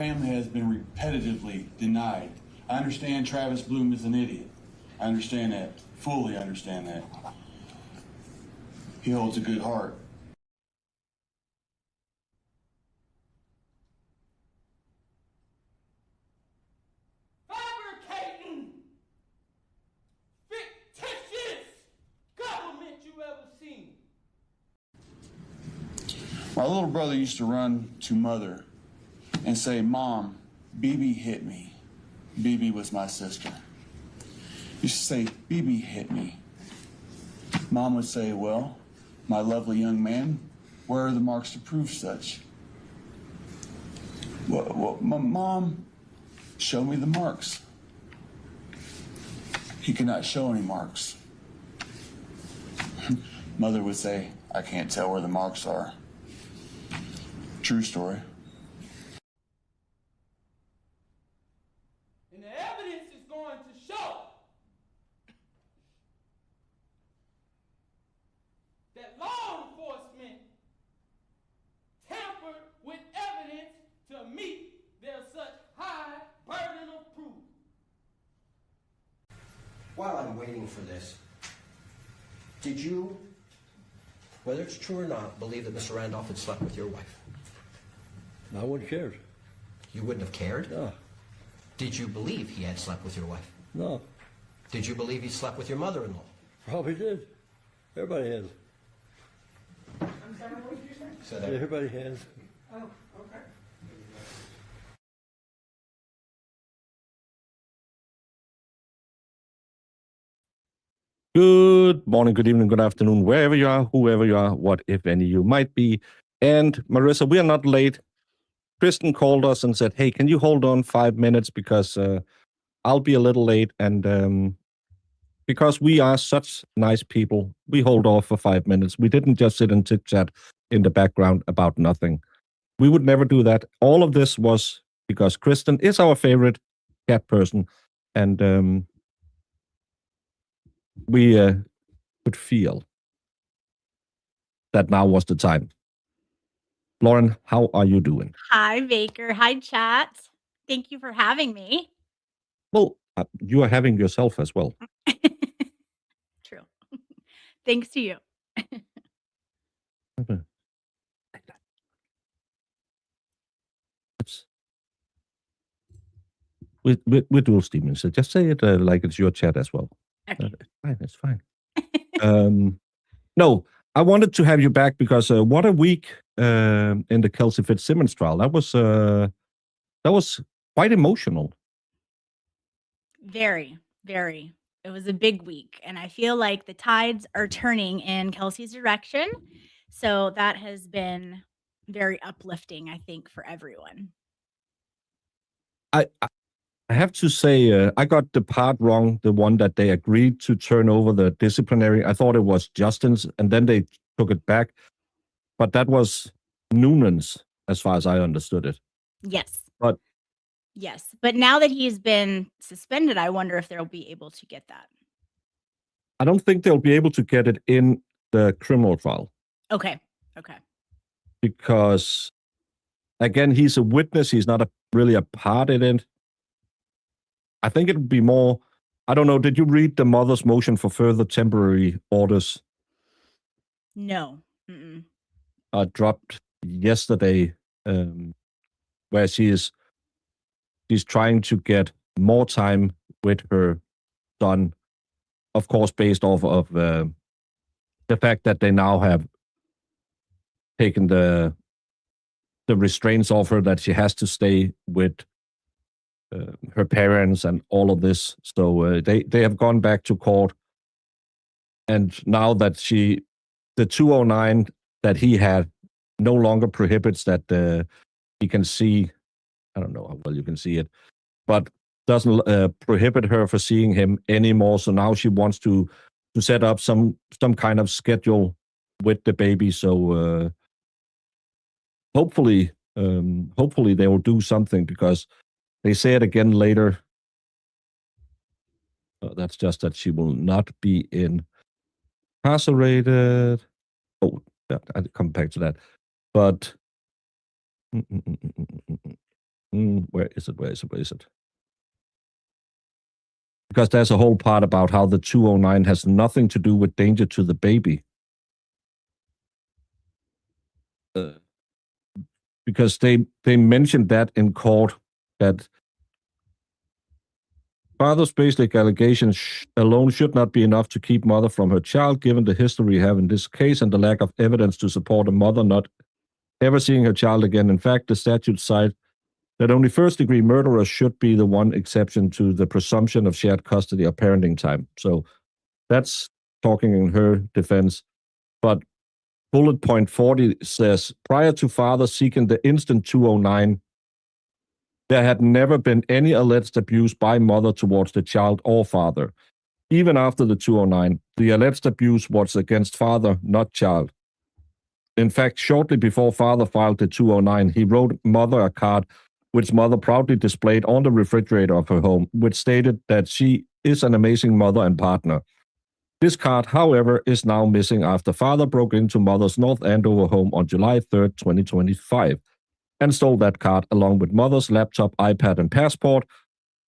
Family has been repetitively denied. I understand Travis Bloom is an idiot. I understand that, fully understand that. He holds a good heart. Fabricating fictitious government you ever seen. My little brother used to run to mother and say, "Mom, BB hit me." BB was my sister. He used to say, "BB hit me." Mom would say, "Well, my lovely young man, where are the marks to prove such?" Well, Mom, show me the marks. He could not show any marks. Mother would say, "I can't tell where the marks are." True story. And the evidence is going to show that law enforcement tampered with evidence to meet their such high burden of proof. While I'm waiting for this, did you, whether it's true or not, believe that Mr. Randolph had slept with your wife? I wouldn't care. You wouldn't have cared? No, Did you believe he had slept with your wife? no, Did you believe he slept with your mother-in-law? probably did. Everybody has. I'm sorry, what did you say? So that Everybody has. Oh, okay. Good morning, good evening, good afternoon, wherever you are, whoever you are, what, if any, you might be. And Marissa, we are not late. Kristen called us and said, "Hey, can you hold on 5 minutes because I'll be a little late." And because we are such nice people, we hold off for 5 minutes. We didn't just sit and chit-chat in the background about nothing. We would never do that. All of this was because Kristen is our favorite cat person, and we could feel that now was the time. Lauren, how are you doing? Hi, Baker. Hi, chat. Thank you for having me. Well, you are having yourself as well. True. Thanks to you. Okay. With dual steaming, so just say it like it's your chat as well. Okay. It's fine. No, I wanted to have you back because what a week in the Kelsey Fitzsimmons trial. That was quite emotional. Very, very. It was a big week, and I feel like the tides are turning in Kelsey's direction. So that has been very uplifting, I think, for everyone. I have to say, I got the part wrong, the one that they agreed to turn over the disciplinary. I thought it was Justin's, and then they took it back. But that was Noonan's, as far as I understood it. Yes. But Yes. But now that he's been suspended, I wonder if they'll be able to get that. I don't think they'll be able to get it in the criminal trial. Okay. Okay. Because, again, he's a witness. He's not really a part in it. I think it would be more, I don't know, did you read the mother's motion for further temporary orders? No. Mm-mm. Dropped yesterday, where she's trying to get more time with her son, of course, based off of the fact that they now have taken the restraints off her, that she has to stay with her parents and all of this. So they have gone back to court, and now that the 209 that he had no longer prohibits that he can see. I don't know how well you can see it, but doesn't prohibit her for seeing him anymore. So now she wants to set up some kind of schedule with the baby. So hopefully they will do something, because they say it again later. That's just that she will not be incarcerated. Oh, yeah, I'll come back to that. But Where is it? Because there's a whole part about how the 209 has nothing to do with danger to the baby. Because they mentioned that in court, that father's basic allegations alone should not be enough to keep mother from her child, given the history we have in this case and the lack of evidence to support a mother not ever seeing her child again. In fact, the statute cites that only first-degree murderers should be the one exception to the presumption of shared custody or parenting time. So that's talking in her defense. But bullet point 40 says, prior to father seeking the instant 209, there had never been any alleged abuse by mother towards the child or father. Even after the 209, the alleged abuse was against father, not child. In fact, shortly before father filed the 209, he wrote mother a card which mother proudly displayed on the refrigerator of her home, which stated that she is an amazing mother and partner. This card, however, is now missing after father broke into mother's North Andover home on July 3rd, 2025, and stole that card along with mother's laptop, iPad, and passport.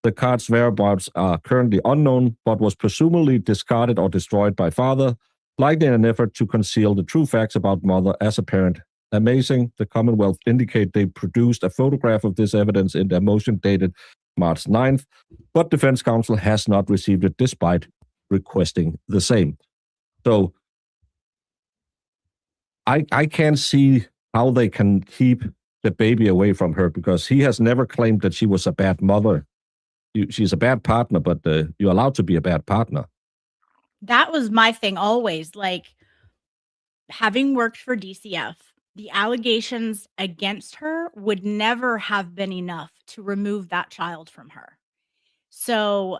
The card's whereabouts are currently unknown, but was presumably discarded or destroyed by father, likely in an effort to conceal the true facts about mother as a parent. Amazing. The Commonwealth indicate they produced a photograph of this evidence in their motion dated March 9th, but defense counsel has not received it despite requesting the same. So I can't see how they can keep the baby away from her, because he has never claimed that she was a bad mother. She's a bad partner, but you're allowed to be a bad partner. That was my thing always. Like, having worked for DCF, the allegations against her would never have been enough to remove that child from her. So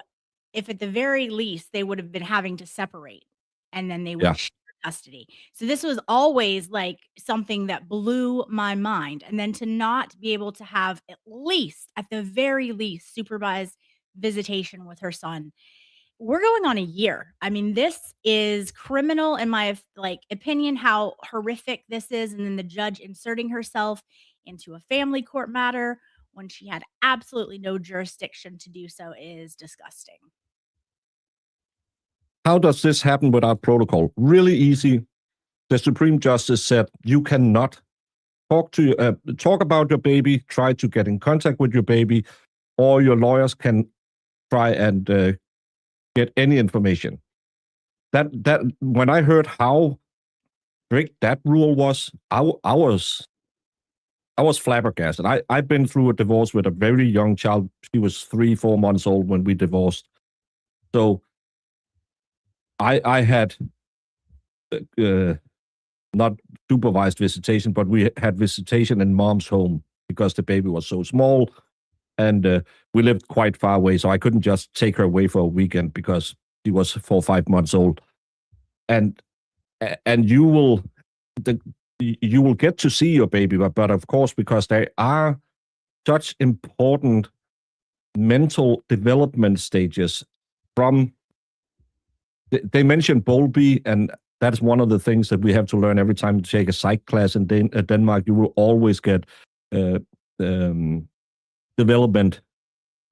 if at the very least they would have been having to separate, and then they would share custody. So this was always like something that blew my mind. And then to not be able to have at the very least, supervised visitation with her son. We're going on a year. I mean, this is criminal in my opinion, how horrific this is. And then the judge inserting herself into a family court matter when she had absolutely no jurisdiction to do so is disgusting. How does this happen without protocol? Really easy. The Supreme Justice said you cannot talk about your baby, try to get in contact with your baby, or your lawyers can try and get any information. That when I heard how strict that rule was, I was flabbergasted. I've been through a divorce with a very young child. She was 3-4 months old when we divorced. So I had not supervised visitation, but we had visitation in mom's home because the baby was so small, and we lived quite far away, so I couldn't just take her away for a weekend because she was 4 or 5 months old. And you will get to see your baby, but of course, because they are such important mental development stages from. They mentioned Bowlby, and that's one of the things that we have to learn every time you take a psych class in Denmark. You will always get development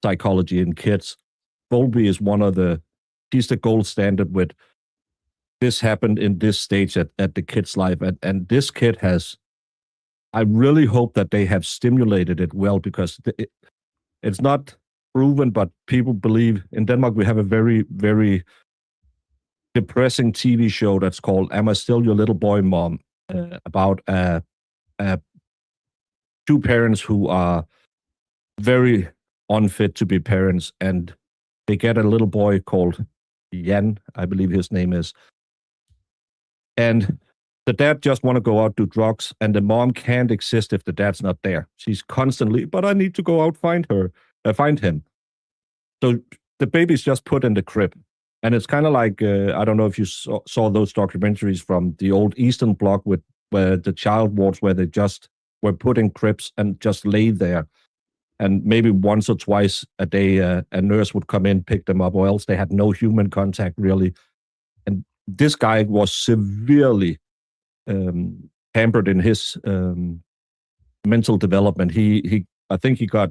psychology in kids. Bowlby is he's the gold standard with this happened in this stage at the kid's life. And this kid I really hope that they have stimulated it well, because it's not proven, but people believe. In Denmark, we have a very, very depressing TV show that's called Am I Still Your Little Boy, Mom? About two parents who are very unfit to be parents, and they get a little boy called Jan, I believe his name is. And the dad just want to go out, do drugs, and the mom can't exist if the dad's not there. She's constantly, but I need to go out, find him. So the baby's just put in the crib. And it's kind of like, I don't know if you saw those documentaries from the old Eastern Bloc where the child wards, where they just were put in cribs and just lay there. And maybe once or twice a day, a nurse would come in, pick them up, or else they had no human contact, really. And this guy was severely hampered in his mental development. I think he got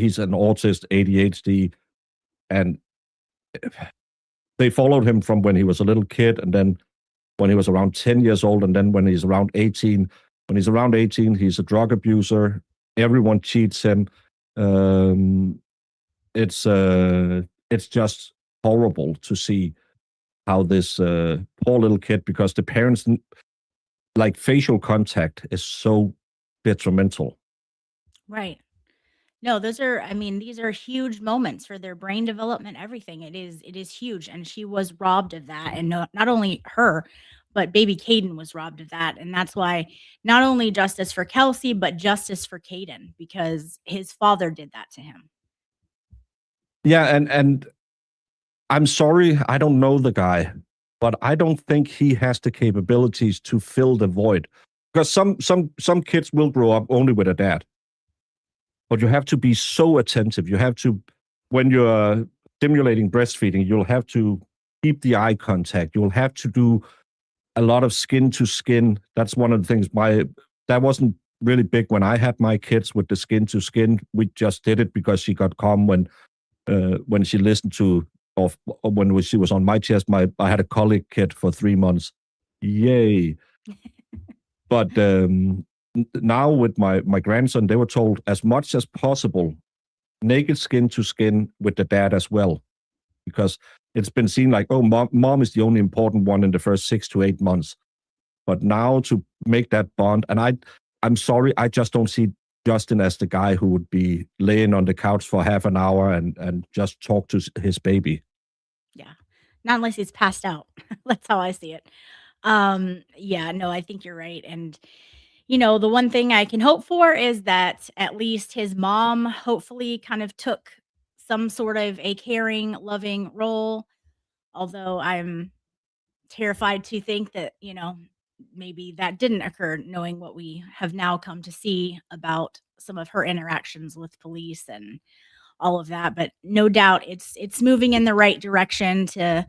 he's an autist, ADHD, and they followed him from when he was a little kid, and then when he was around 10 years old, and then when he's around 18. When he's around 18, he's a drug abuser. Everyone cheats him. It's just horrible to see how this poor little kid, because the parents, like, facial contact is so detrimental. Right. No, these are huge moments for their brain development, everything. It is huge. And she was robbed of that. And not only her, but baby Caden was robbed of that. And that's why not only justice for Kelsey, but justice for Caden, because his father did that to him. Yeah, and I'm sorry, I don't know the guy, but I don't think he has the capabilities to fill the void. Because some kids will grow up only with a dad. But you have to be so attentive. You have to, when you're stimulating breastfeeding, you'll have to keep the eye contact. You'll have to do a lot of skin to skin. That's one of the things that wasn't really big when I had my kids with the skin to skin. We just did it because she got calm when she listened to, or when she was on my chest. I had a colic kid for 3 months. Yay. But now with my grandson, they were told as much as possible, naked skin to skin with the dad as well. Because it's been seen like, oh, mom is the only important one in the first 6 to 8 months. But now to make that bond, and I'm sorry, I just don't see Justin as the guy who would be laying on the couch for half an hour and just talk to his baby. Yeah. Not unless he's passed out. That's how I see it. Yeah, no, I think you're right. And the one thing I can hope for is that at least his mom hopefully kind of took some sort of a caring, loving role. Although I'm terrified to think that, maybe that didn't occur, knowing what we have now come to see about some of her interactions with police and all of that. But no doubt it's moving in the right direction to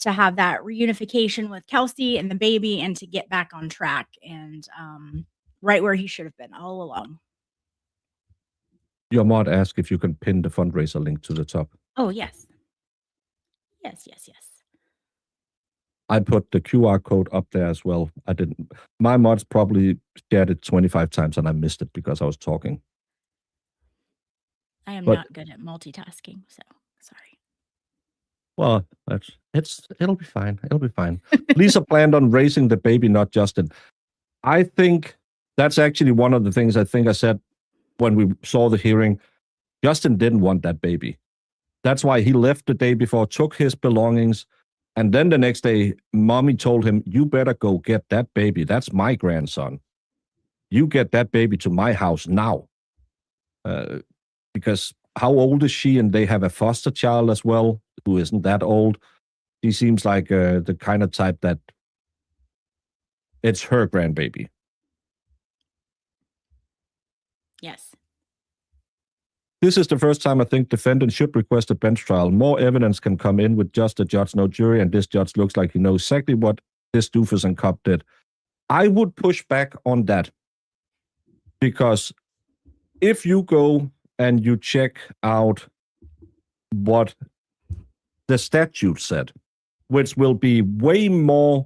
have that reunification with Kelsey and the baby, and to get back on track and right where he should have been all along. Your mod asked if you can pin the fundraiser link to the top. Oh, yes. Yes. I put the QR code up there as well. I didn't. My mods probably shared it 25 times and I missed it because I was talking. I am not good at multitasking, so sorry. Well, it'll be fine. It'll be fine. Lisa planned on raising the baby, not Justin. I think that's actually one of the things I think I said when we saw the hearing. Justin didn't want that baby. That's why he left the day before, took his belongings, and then the next day, mommy told him, you better go get that baby. That's my grandson. You get that baby to my house now. Because how old is she? And they have a foster child as well, who isn't that old. She seems like the kind of type that it's her grandbaby. Yes. This is the first time I think defendant should request a bench trial. More evidence can come in with just a judge, no jury, and this judge looks like he knows exactly what this doofus and cop did. I would push back on that, because if you go and you check out what the statute said, which will be way more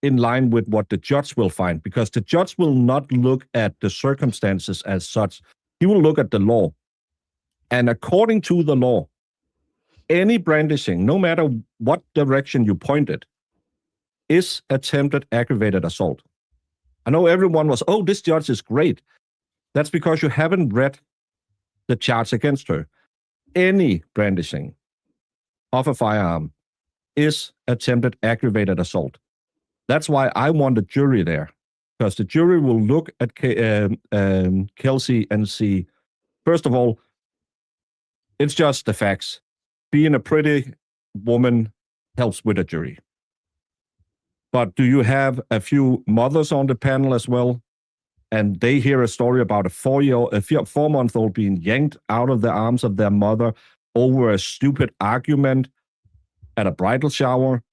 in line with what the judge will find, because the judge will not look at the circumstances as such. He will look at the law. And according to the law, any brandishing, no matter what direction you point it, is attempted aggravated assault. I know everyone was, oh, this judge is great. That's because you haven't read the charge against her. Any brandishing of a firearm is attempted aggravated assault. That's why I want a jury there, because the jury will look at Kelsey and see, first of all, it's just the facts. Being a pretty woman helps with a jury. But do you have a few mothers on the panel as well? And they hear a story about a 4-month-old being yanked out of the arms of their mother over a stupid argument at a bridal shower.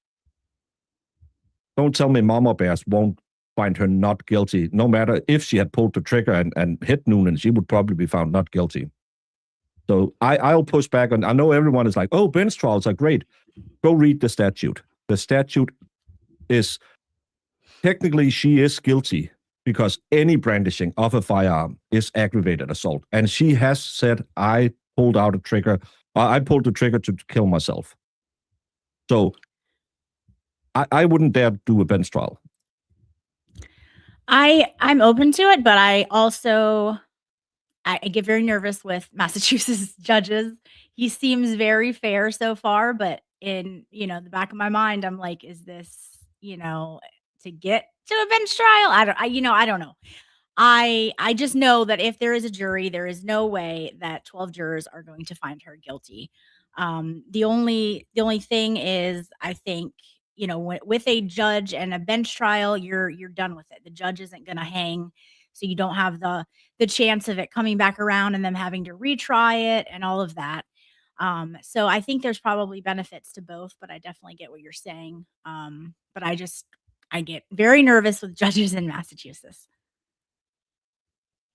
Don't tell me Mama Bears won't find her not guilty. No matter if she had pulled the trigger and hit Noonan, she would probably be found not guilty. So I'll push back on. I know everyone is like, "Oh, bench trials are great." Go read the statute. The statute is technically she is guilty because any brandishing of a firearm is aggravated assault, and she has said, "I pulled out a trigger. I pulled the trigger to kill myself." So I wouldn't dare do a bench trial. I'm open to it, but I get very nervous with Massachusetts judges. He seems very fair so far, but in, the back of my mind, I'm like, is this, to get to a bench trial? I don't know. I just know that if there is a jury, there is no way that 12 jurors are going to find her guilty. The only thing is, I think, with a judge and a bench trial, you're done with it. The judge isn't going to hang, so you don't have the chance of it coming back around and them having to retry it and all of that. So I think there's probably benefits to both, but I definitely get what you're saying. But I get very nervous with judges in Massachusetts.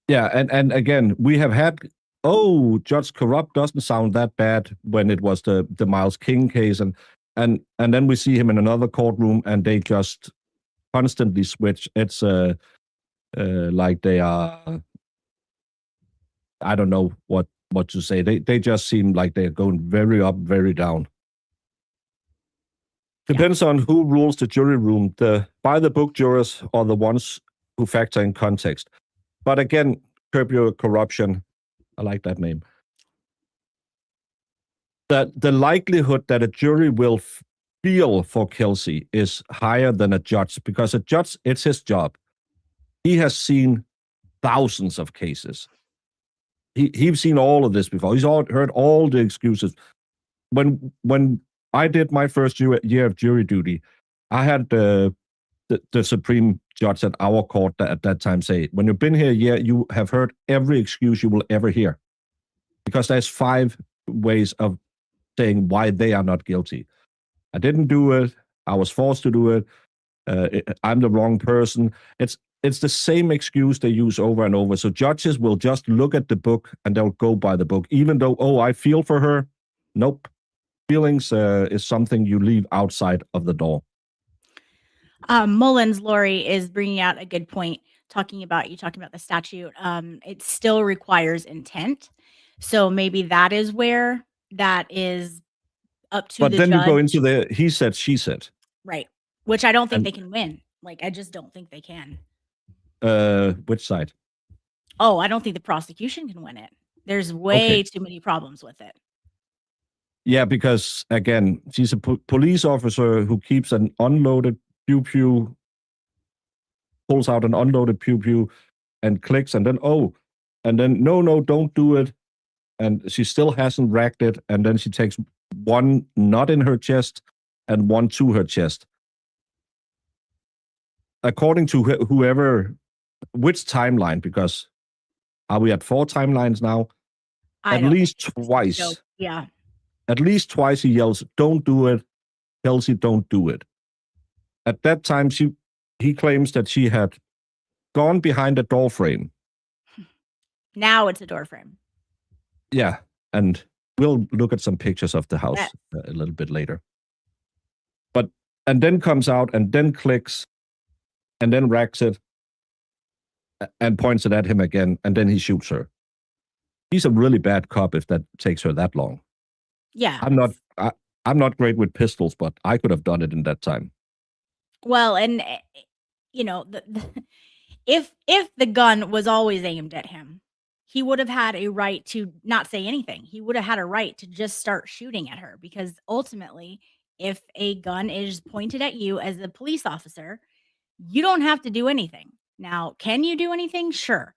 Yeah, and again, we have had Judge Corrupt doesn't sound that bad when it was the Miles King case, and then we see him in another courtroom, and they just constantly switch. It's like they are. I don't know what to say. They just seem like they're going very up, very down. Depends on who rules the jury room. The by the book jurors are the ones who factor in context. But again, Curb Your Corruption. I like that name. The likelihood that a jury will feel for Kelsey is higher than a judge, because a judge, it's his job. He has seen thousands of cases. He's seen all of this before. He's heard all the excuses. When I did my first year of jury duty, I had the Supreme Judge at our court at that time say, when you've been here a year, you have heard every excuse you will ever hear, because there's 5 ways of saying why they are not guilty. I didn't do it. I was forced to do it. I'm the wrong person. It's the same excuse they use over and over. So judges will just look at the book and they'll go by the book, even though, I feel for her. Nope. Feelings is something you leave outside of the door. Mullins, Lori, is bringing out a good point, talking about the statute. It still requires intent. So maybe that is where that is up to But the then judge. you go into the he said, she said. Right. Which I don't think they can win. Like, I just don't think they can. Which side? Oh, I don't think the prosecution can win it. There's way too many problems with it. Yeah, because again, she's a police officer who keeps an unloaded pew, pulls out an unloaded pew, and clicks, and then no, don't do it, and she still hasn't racked it, and then she takes one not in her chest and one to her chest. According to which timeline? Because are we at 4 timelines now? At least twice. Yeah. At least twice he yells, "Don't do it, Kelsey, don't do it." At that time, he claims that she had gone behind a door frame. Now it's a door frame. Yeah, and we'll look at some pictures of the house a little bit later. And then comes out and then clicks and then racks it and points it at him again, and then he shoots her. He's a really bad cop if that takes her that long. Yeah. I'm not great with pistols, but I could have done it in that time. Well, and if the gun was always aimed at him, he would have had a right to not say anything. He would have had a right to just start shooting at her, because ultimately, if a gun is pointed at you as a police officer, you don't have to do anything. Now, can you do anything? Sure.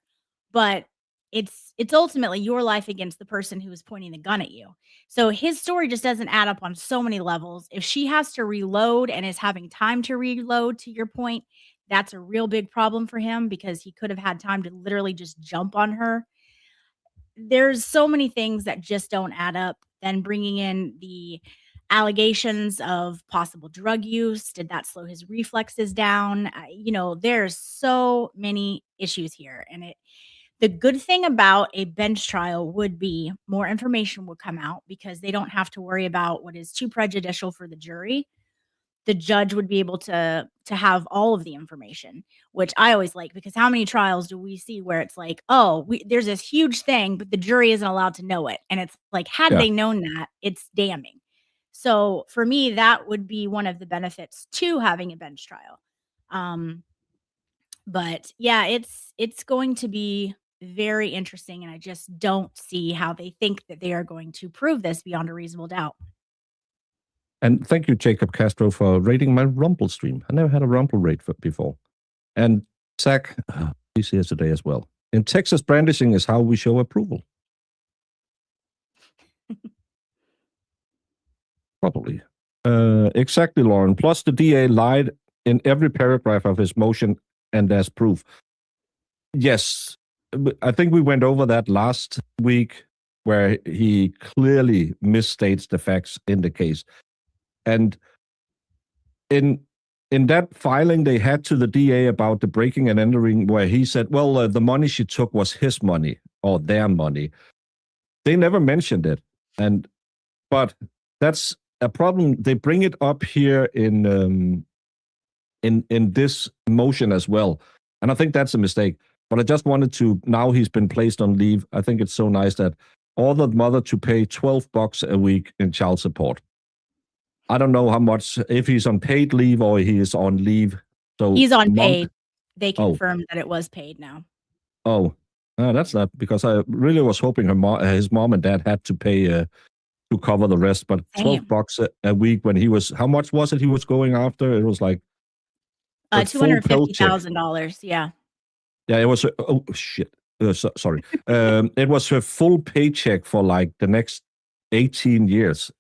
But it's ultimately your life against the person who is pointing the gun at you. So his story just doesn't add up on so many levels. If she has to reload and is having time to reload, to your point, that's a real big problem for him, because he could have had time to literally just jump on her. There's so many things that just don't add up. Then bringing in the allegations of possible drug use, did that slow his reflexes down? There's so many issues here, and The good thing about a bench trial would be more information would come out because they don't have to worry about what is too prejudicial for the jury. The judge would be able to have all of the information, which I always like, because how many trials do we see where it's like, oh, there's this huge thing, but the jury isn't allowed to know it. And it's like, had Yeah. they known that, it's damning. So for me, that would be one of the benefits to having a bench trial. But yeah, it's going to be very interesting, and I just don't see how they think that they are going to prove this beyond a reasonable doubt. And thank you, Jacob Castro, for rating my Rumble stream. I never had a Rumble rate before. And Zach, he's here today as well. In Texas, brandishing is how we show approval. Probably. Exactly, Lauren. Plus, the DA lied in every paragraph of his motion, and there's proof. Yes, I think we went over that last week, where he clearly misstates the facts in the case. And in that filing they had to the DA about the breaking and entering, where he said, well, the money she took was his money or their money. They never mentioned it. But that's a problem. They bring it up here in this motion as well. And I think that's a mistake. But I just wanted to, now he's been placed on leave, I think it's so nice that ordered mother to pay $12 a week in child support. I don't know how much, if he's on paid leave or he is on leave. So he's on paid. They confirmed that it was paid now. Oh, that's not, because I really was hoping his mom and dad had to pay to cover the rest. But $12 a week when he was, how much was it he was going after? It was like $250,000. Yeah. Yeah, it was. Oh shit! Sorry. It was her full paycheck for like the next 18 years.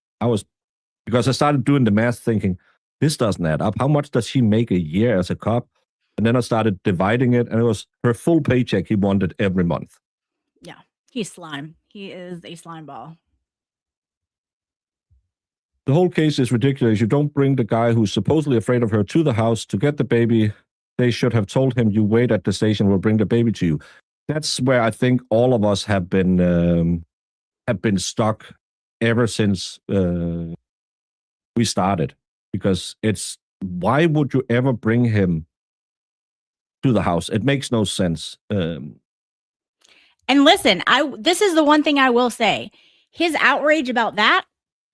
Because I started doing the math, thinking this doesn't add up. How much does she make a year as a cop? And then I started dividing it, and it was her full paycheck he wanted every month. Yeah, he's slime. He is a slime ball. The whole case is ridiculous. You don't bring the guy who's supposedly afraid of her to the house to get the baby. They should have told him, you wait at the station, we'll bring the baby to you. That's where I think all of us have been stuck ever since we started. Because why would you ever bring him to the house? It makes no sense. And listen, this is the one thing I will say. His outrage about that,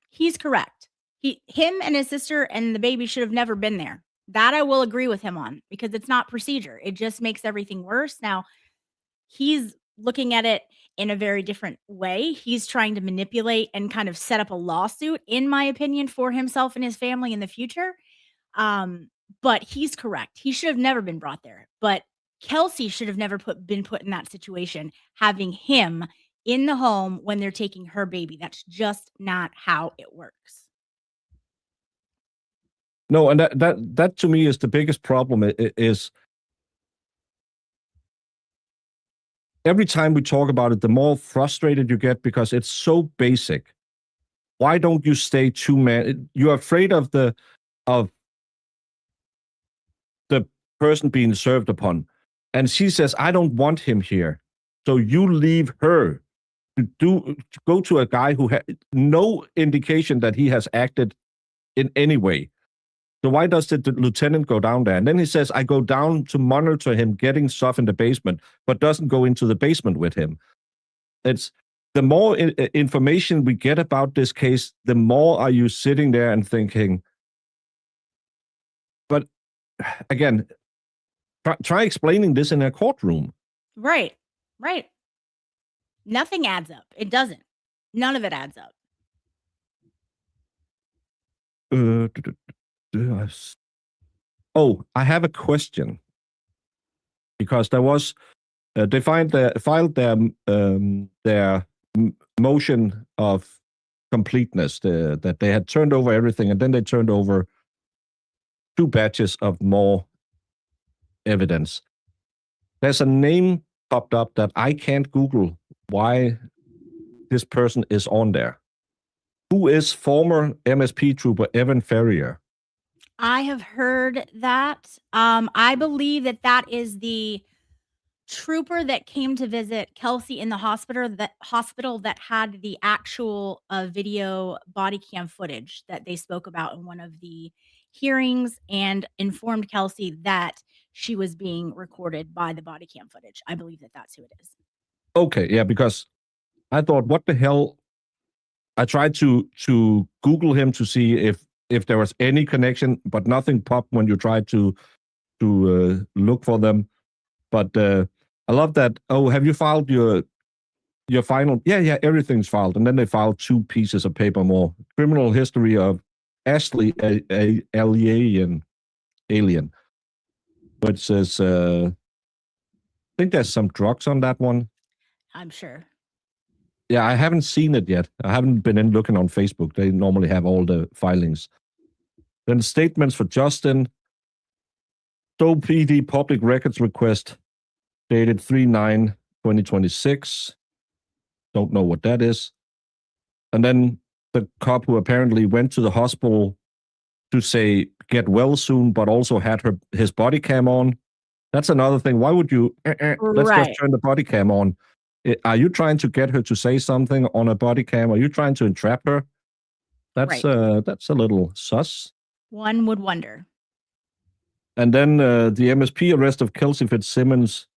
he's correct. Him and his sister and the baby should have never been there. That I will agree with him on, because it's not procedure. It just makes everything worse. Now, he's looking at it in a very different way. He's trying to manipulate and kind of set up a lawsuit, in my opinion, for himself and his family in the future. But he's correct. He should have never been brought there. But Kelsey should have never been put in that situation, having him in the home when they're taking her baby. That's just not how it works. No, and that to me is the biggest problem. Is every time we talk about it, the more frustrated you get, because it's so basic. Why don't you stay two men? You're afraid of the person being served upon, and she says, "I don't want him here." So you leave her to go to a guy who had no indication that he has acted in any way. So why does the lieutenant go down there? And then he says, I go down to monitor him getting stuff in the basement, but doesn't go into the basement with him. It's the more information we get about this case, the more are you sitting there and thinking, but again, try explaining this in a courtroom. Right. Nothing adds up. It doesn't. None of it adds up. I have a question, because there was they filed their motion of completeness, that they had turned over everything, and then they turned over 2 batches of more evidence. There's a name popped up that I can't Google why this person is on there. Who is former MSP trooper Evan Ferrier? I have heard that. I believe that is the trooper that came to visit Kelsey in the hospital that had the actual video body cam footage that they spoke about in one of the hearings and informed Kelsey that she was being recorded by the body cam footage. I believe that that's who it is. Okay, yeah, because I thought, what the hell? I tried to Google him to see if there was any connection, but nothing popped when you tried to look for them. But I love that. Oh, have you filed your final? Yeah, everything's filed. And then they filed 2 pieces of paper more. Criminal history of Ashley Alien. Which says, I think there's some drugs on that one. I'm sure. Yeah, I haven't seen it yet. I haven't been in looking on Facebook. They normally have all the filings. Then statements for Justin. Stowe PD public records request dated 3/9/2026. Don't know what that is. And then the cop who apparently went to the hospital to say get well soon, but also had his body cam on. That's another thing. Why would you? Let's Right. just turn the body cam on. Are you trying to get her to say something on a body cam? Are you trying to entrap her? That's a little sus. One would wonder. And then the MSP arrest of Kelsey Fitzsimmons,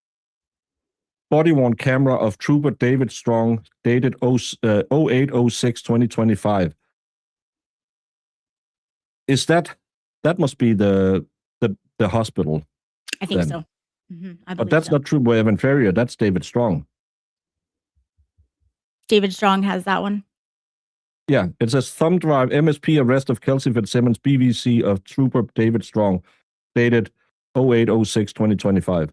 body-worn camera of Trooper David Strong, dated 08/06/2025. Is that must be the hospital? I think then. so. I But believe that's so. not Trooper Evan Ferrier. That's David Strong. David Strong has that one. Yeah, it says thumb drive MSP arrest of Kelsey Fitzsimmons, BVC of Trooper David Strong, dated 08/06/2025.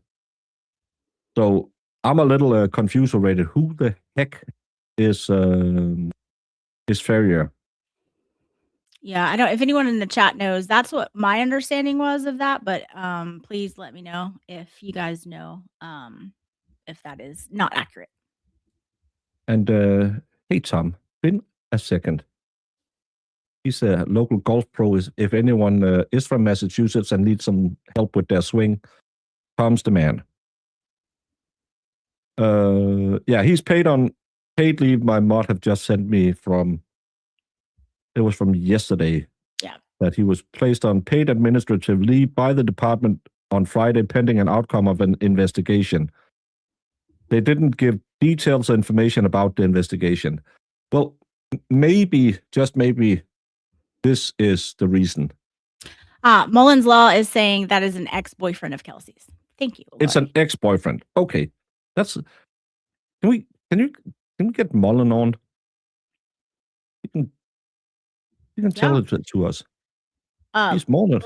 So I'm a little confused already. Who the heck is Ferrier? Yeah, I don't. If anyone in the chat knows, that's what my understanding was of that. But please let me know if you guys know if that is not accurate. And hey, Tom, been a second. He's a local golf pro. If anyone is from Massachusetts and needs some help with their swing, Tom's the man. Yeah, he's paid leave. My mod have just sent me from. It was from yesterday. Yeah. That he was placed on paid administrative leave by the department on Friday, pending an outcome of an investigation. They didn't give details or information about the investigation. Well, maybe, just maybe, this is the reason. Mullins Law is saying that is an ex-boyfriend of Kelsey's. Thank you. It's an ex-boyfriend. Okay, that's. Can you get Mullen on? You can tell it to us. He's Mullen.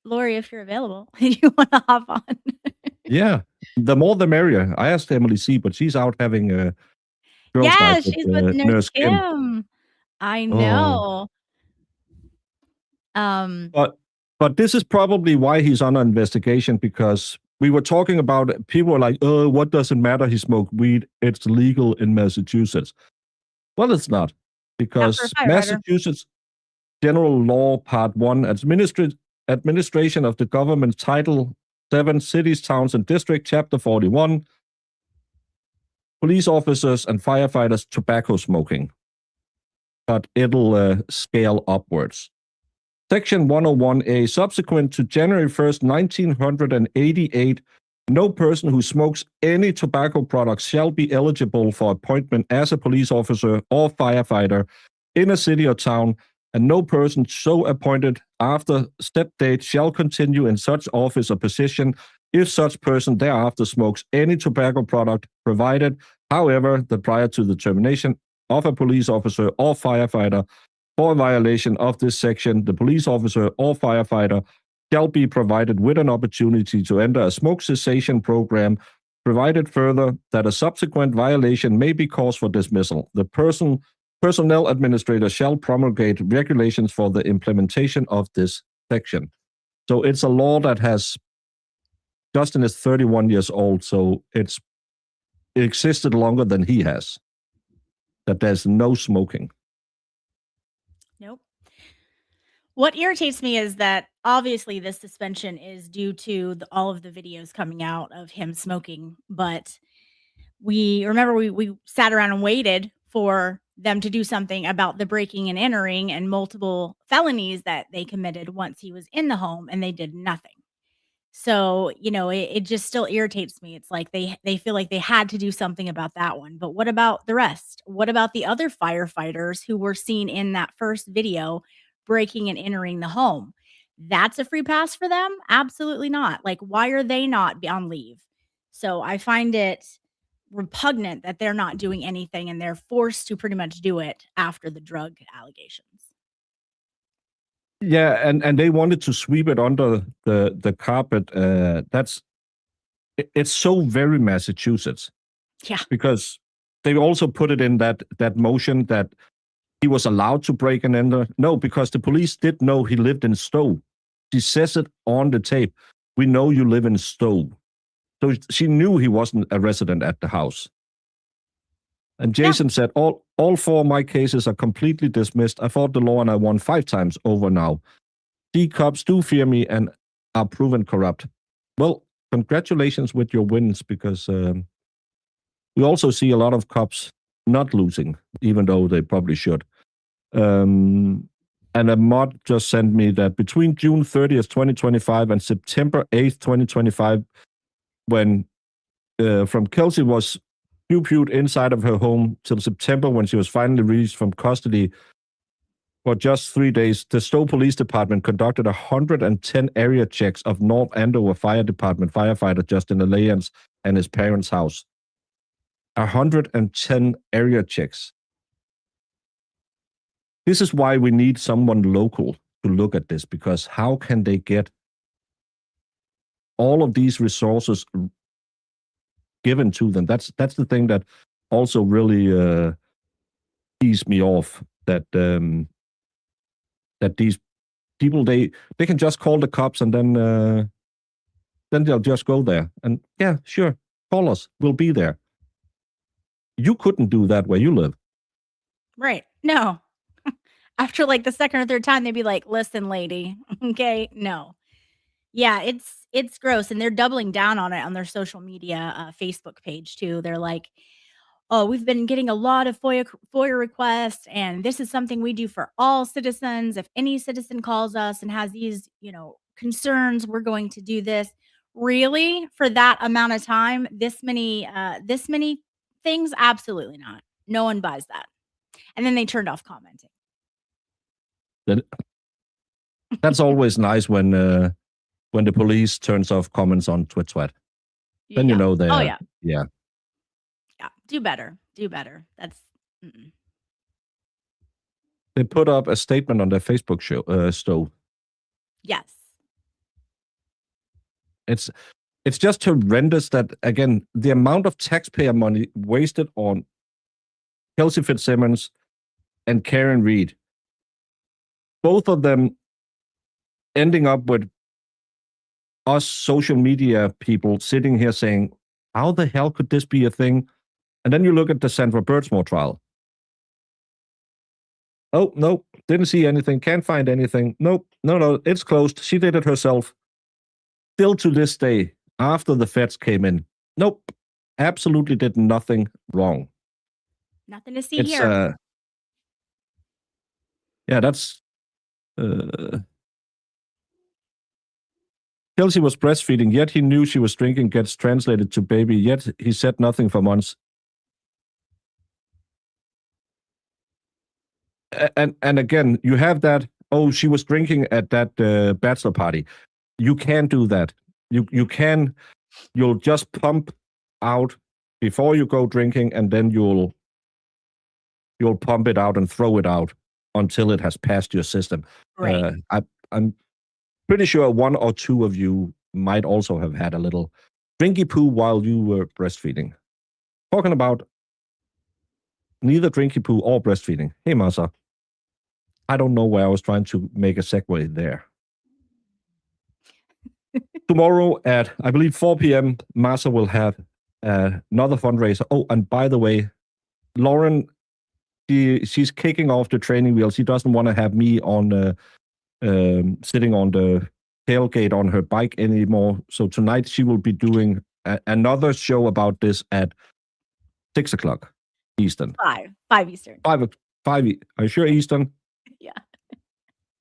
Lori, if you're available, you want to hop on? Yeah, the more the merrier. I asked Emily C, but she's out having a girls' night She's with Nurse Kim. I know. But this is probably why he's under investigation, because we were talking about people were like, oh, what does it matter? He smoked weed. It's legal in Massachusetts. Well, it's not, because Massachusetts General Law Part 1, Administration of the Government, Title 7, Cities, Towns, and District, Chapter 41, Police Officers and Firefighters Tobacco Smoking. But it'll scale upwards. Section 101A, subsequent to January 1st, 1988, no person who smokes any tobacco products shall be eligible for appointment as a police officer or firefighter in a city or town, and no person so appointed after step date shall continue in such office or position if such person thereafter smokes any tobacco product, provided, however, that prior to the termination of a police officer or firefighter for a violation of this section, the police officer or firefighter shall be provided with an opportunity to enter a smoke cessation program, provided further that a subsequent violation may be cause for dismissal. The personnel administrator shall promulgate regulations for the implementation of this section. So it's a law that has, Justin is 31 years old, so it existed longer than he has, that there's no smoking. Nope. What irritates me is that obviously this suspension is due to all of the videos coming out of him smoking, but we sat around and waited for them to do something about the breaking and entering and multiple felonies that they committed once he was in the home, and they did nothing. So, it just still irritates me. It's like they feel like they had to do something about that one. But what about the rest? What about the other firefighters who were seen in that first video breaking and entering the home? That's a free pass for them? Absolutely not. Like, why are they not on leave? So I find it repugnant that they're not doing anything and they're forced to pretty much do it after the drug allegations. Yeah, and they wanted to sweep it under the carpet. It's so very Massachusetts Yeah. because they also put it in that motion that he was allowed to break and enter. No, because the police did know he lived in Stowe. She says it on the tape. We know you live in Stowe. So she knew he wasn't a resident at the house. And Jason said, all 4 of my cases are completely dismissed. I fought the law and I won 5 times over now. The cops do fear me and are proven corrupt. Well, congratulations with your wins, because we also see a lot of cops not losing, even though they probably should. And a mod just sent me that between June 30th, 2025 and September 8th, 2025, when from Kelsey was pew-pewed inside of her home till September, when she was finally released from custody for just 3 days, the Stowe Police Department conducted 110 area checks of North Andover Fire Department firefighter Justin Alliance and his parents' house. 110 area checks. This is why we need someone local to look at this, because how can they get all of these resources given to them? That's the thing that also really pees me off, that these people, they can just call the cops and then they'll just go there and, yeah, sure, call us, we'll be there. You couldn't do that where you live. Right. No. After like the second or third time, they'd be like, listen, lady, okay, no. Yeah, it's gross, and they're doubling down on it on their social media Facebook page too. They're like, "Oh, we've been getting a lot of FOIA requests, and this is something we do for all citizens. If any citizen calls us and has these, concerns, we're going to do this." Really? For that amount of time, this many things? Absolutely not. No one buys that. And then they turned off commenting. That's always nice when the police turns off comments on Twitter. Then you know they're... Oh, yeah. Yeah. Yeah. Do better. Do better. That's... They put up a statement on their Facebook Stowe. Yes. It's just horrendous that, again, the amount of taxpayer money wasted on Kelsey Fitzsimmons and Karen Reed, both of them ending up with us social media people sitting here saying, how the hell could this be a thing? And then you look at the Sandra Birdsmore trial. Oh, no, didn't see anything, can't find anything. Nope, no, it's closed. She did it herself. Still to this day, after the feds came in, nope, absolutely did nothing wrong. Nothing to see here. Yeah, that's... Kelsey was breastfeeding, yet he knew she was drinking, gets translated to baby, yet he said nothing for months. And again, you have that, oh, she was drinking at that bachelor party. You can't do that. You'll just pump out before you go drinking, and then you'll pump it out and throw it out until it has passed your system. Right. I'm pretty sure one or two of you might also have had a little drinky poo while you were breastfeeding. Talking about neither drinky poo or breastfeeding. Hey, Masa. I don't know where I was trying to make a segue there. Tomorrow at, I believe, 4 p.m., Masa will have another fundraiser. Oh, and by the way, Lauren, she's kicking off the training wheel. She doesn't want to have me on sitting on the tailgate on her bike anymore. So tonight she will be doing another show about this at 6 o'clock Eastern. 5 Eastern. 5. Are you sure Eastern? Yeah.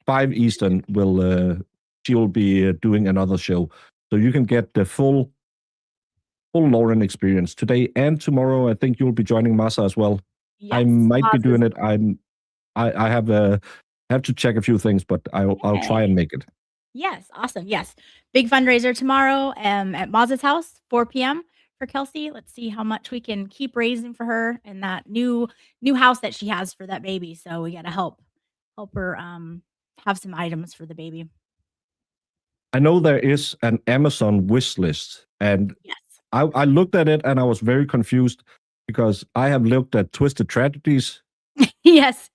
5 Eastern she will be doing another show. So you can get the full Lauren experience today and tomorrow. I think you'll be joining Masa as well. Yes. I might be doing Masa's- it. I have to check a few things, but I'll try and make it. Yes, awesome. Yes. Big fundraiser tomorrow at Maz's house, 4 p.m. for Kelsey. Let's see how much we can keep raising for her and that new house that she has for that baby. So we got to help her have some items for the baby. I know there is an Amazon wish list, and Yes. I looked at it and I was very confused because I have looked at Twisted Tragedies Yes.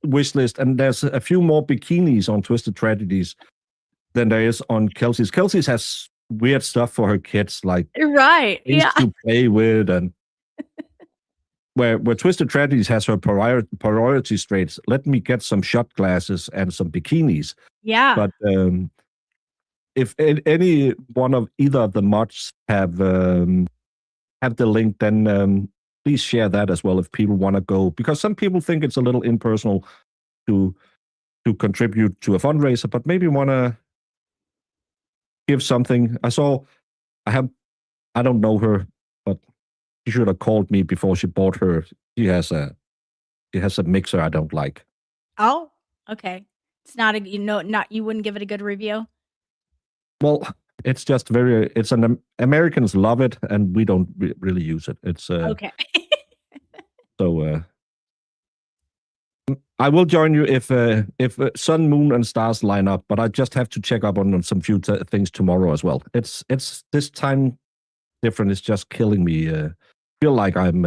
wish list, and there's a few more bikinis on Twisted Tragedies than there is on Kelsey's. Kelsey's has weird stuff for her kids, like Right. things Yeah. to play with, and where Twisted Tragedies has her priority straight. Let me get some shot glasses and some bikinis. Yeah. But if any one of either of the mods have the link, then please share that as well if people want to go, because some people think it's a little impersonal to contribute to a fundraiser, but maybe want to give something. I don't know her, but she should have called me before she bought her. She has a mixer I don't like. Oh, okay. It's not you wouldn't give it a good review. Well, it's just Americans love it, and we don't really use it. It's Okay. so. I will join you if sun, moon, and stars line up, but I just have to check up on some few things tomorrow as well. It's this time different. It's just killing me. Feel like I'm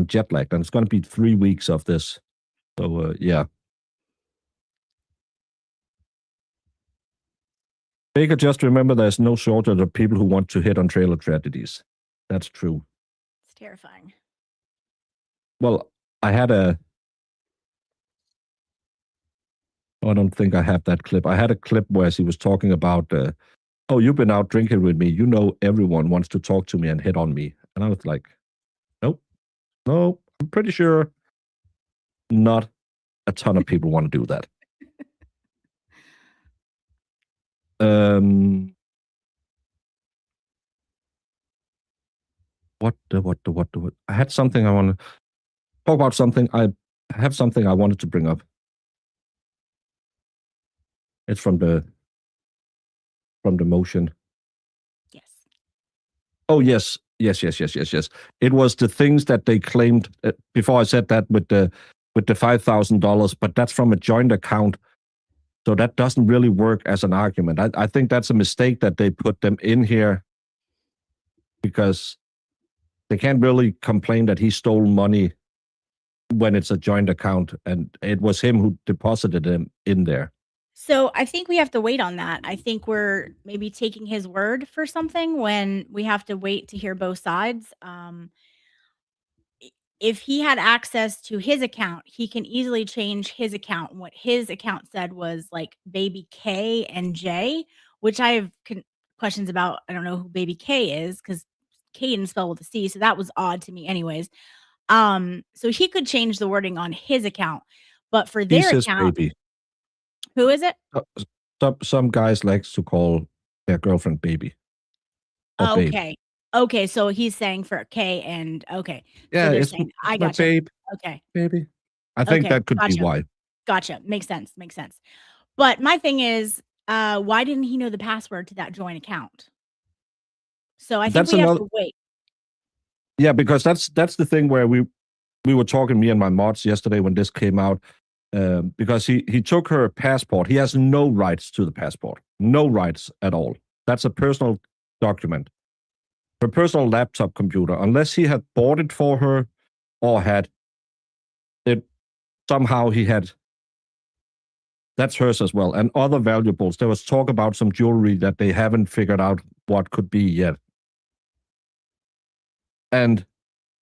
jet lagged, and it's going to be 3 weeks of this. So yeah. Baker, just remember there's no shortage of people who want to hit on trailer tragedies. That's true. It's terrifying. Well, I don't think I have that clip. I had a clip where she was talking about, oh, you've been out drinking with me. You know everyone wants to talk to me and hit on me. And I was like, nope, I'm pretty sure not a ton of people want to do that. What? I had something I want to talk about. I have something I wanted to bring up. It's from the motion. Yes. Oh, yes. It was the things that they claimed before I said that with the $5,000, but that's from a joint account. So that doesn't really work as an argument. I think that's a mistake that they put them in here because they can't really complain that he stole money when it's a joint account, and it was him who deposited him in there. So I think we have to wait on that. I think we're maybe taking his word for something when we have to wait to hear both sides. If he had access to his account, he can easily change his account. And what his account said was like baby K and J, which I have questions about. I don't know who baby K is because K didn't spell with a C. So that was odd to me anyways. So he could change the wording on his account, but for their He's his account, baby. who is it? Some guys likes to call their girlfriend baby. Or babe. Okay. Okay, so he's saying for K and okay. Yeah, So they're it's saying, I my gotcha. babe, Okay. baby. I think Okay. that could be Gotcha. why. Gotcha. Makes sense. But my thing is, why didn't he know the password to that joint account? So I think That's we have another. to wait. Yeah, because that's the thing where we were talking, me and my mods yesterday when this came out, because he took her passport. He has no rights to the passport, no rights at all. That's a personal document, her personal laptop computer, unless he had bought it for her or had it somehow he had. That's hers as well, and other valuables. There was talk about some jewelry that they haven't figured out what could be yet, and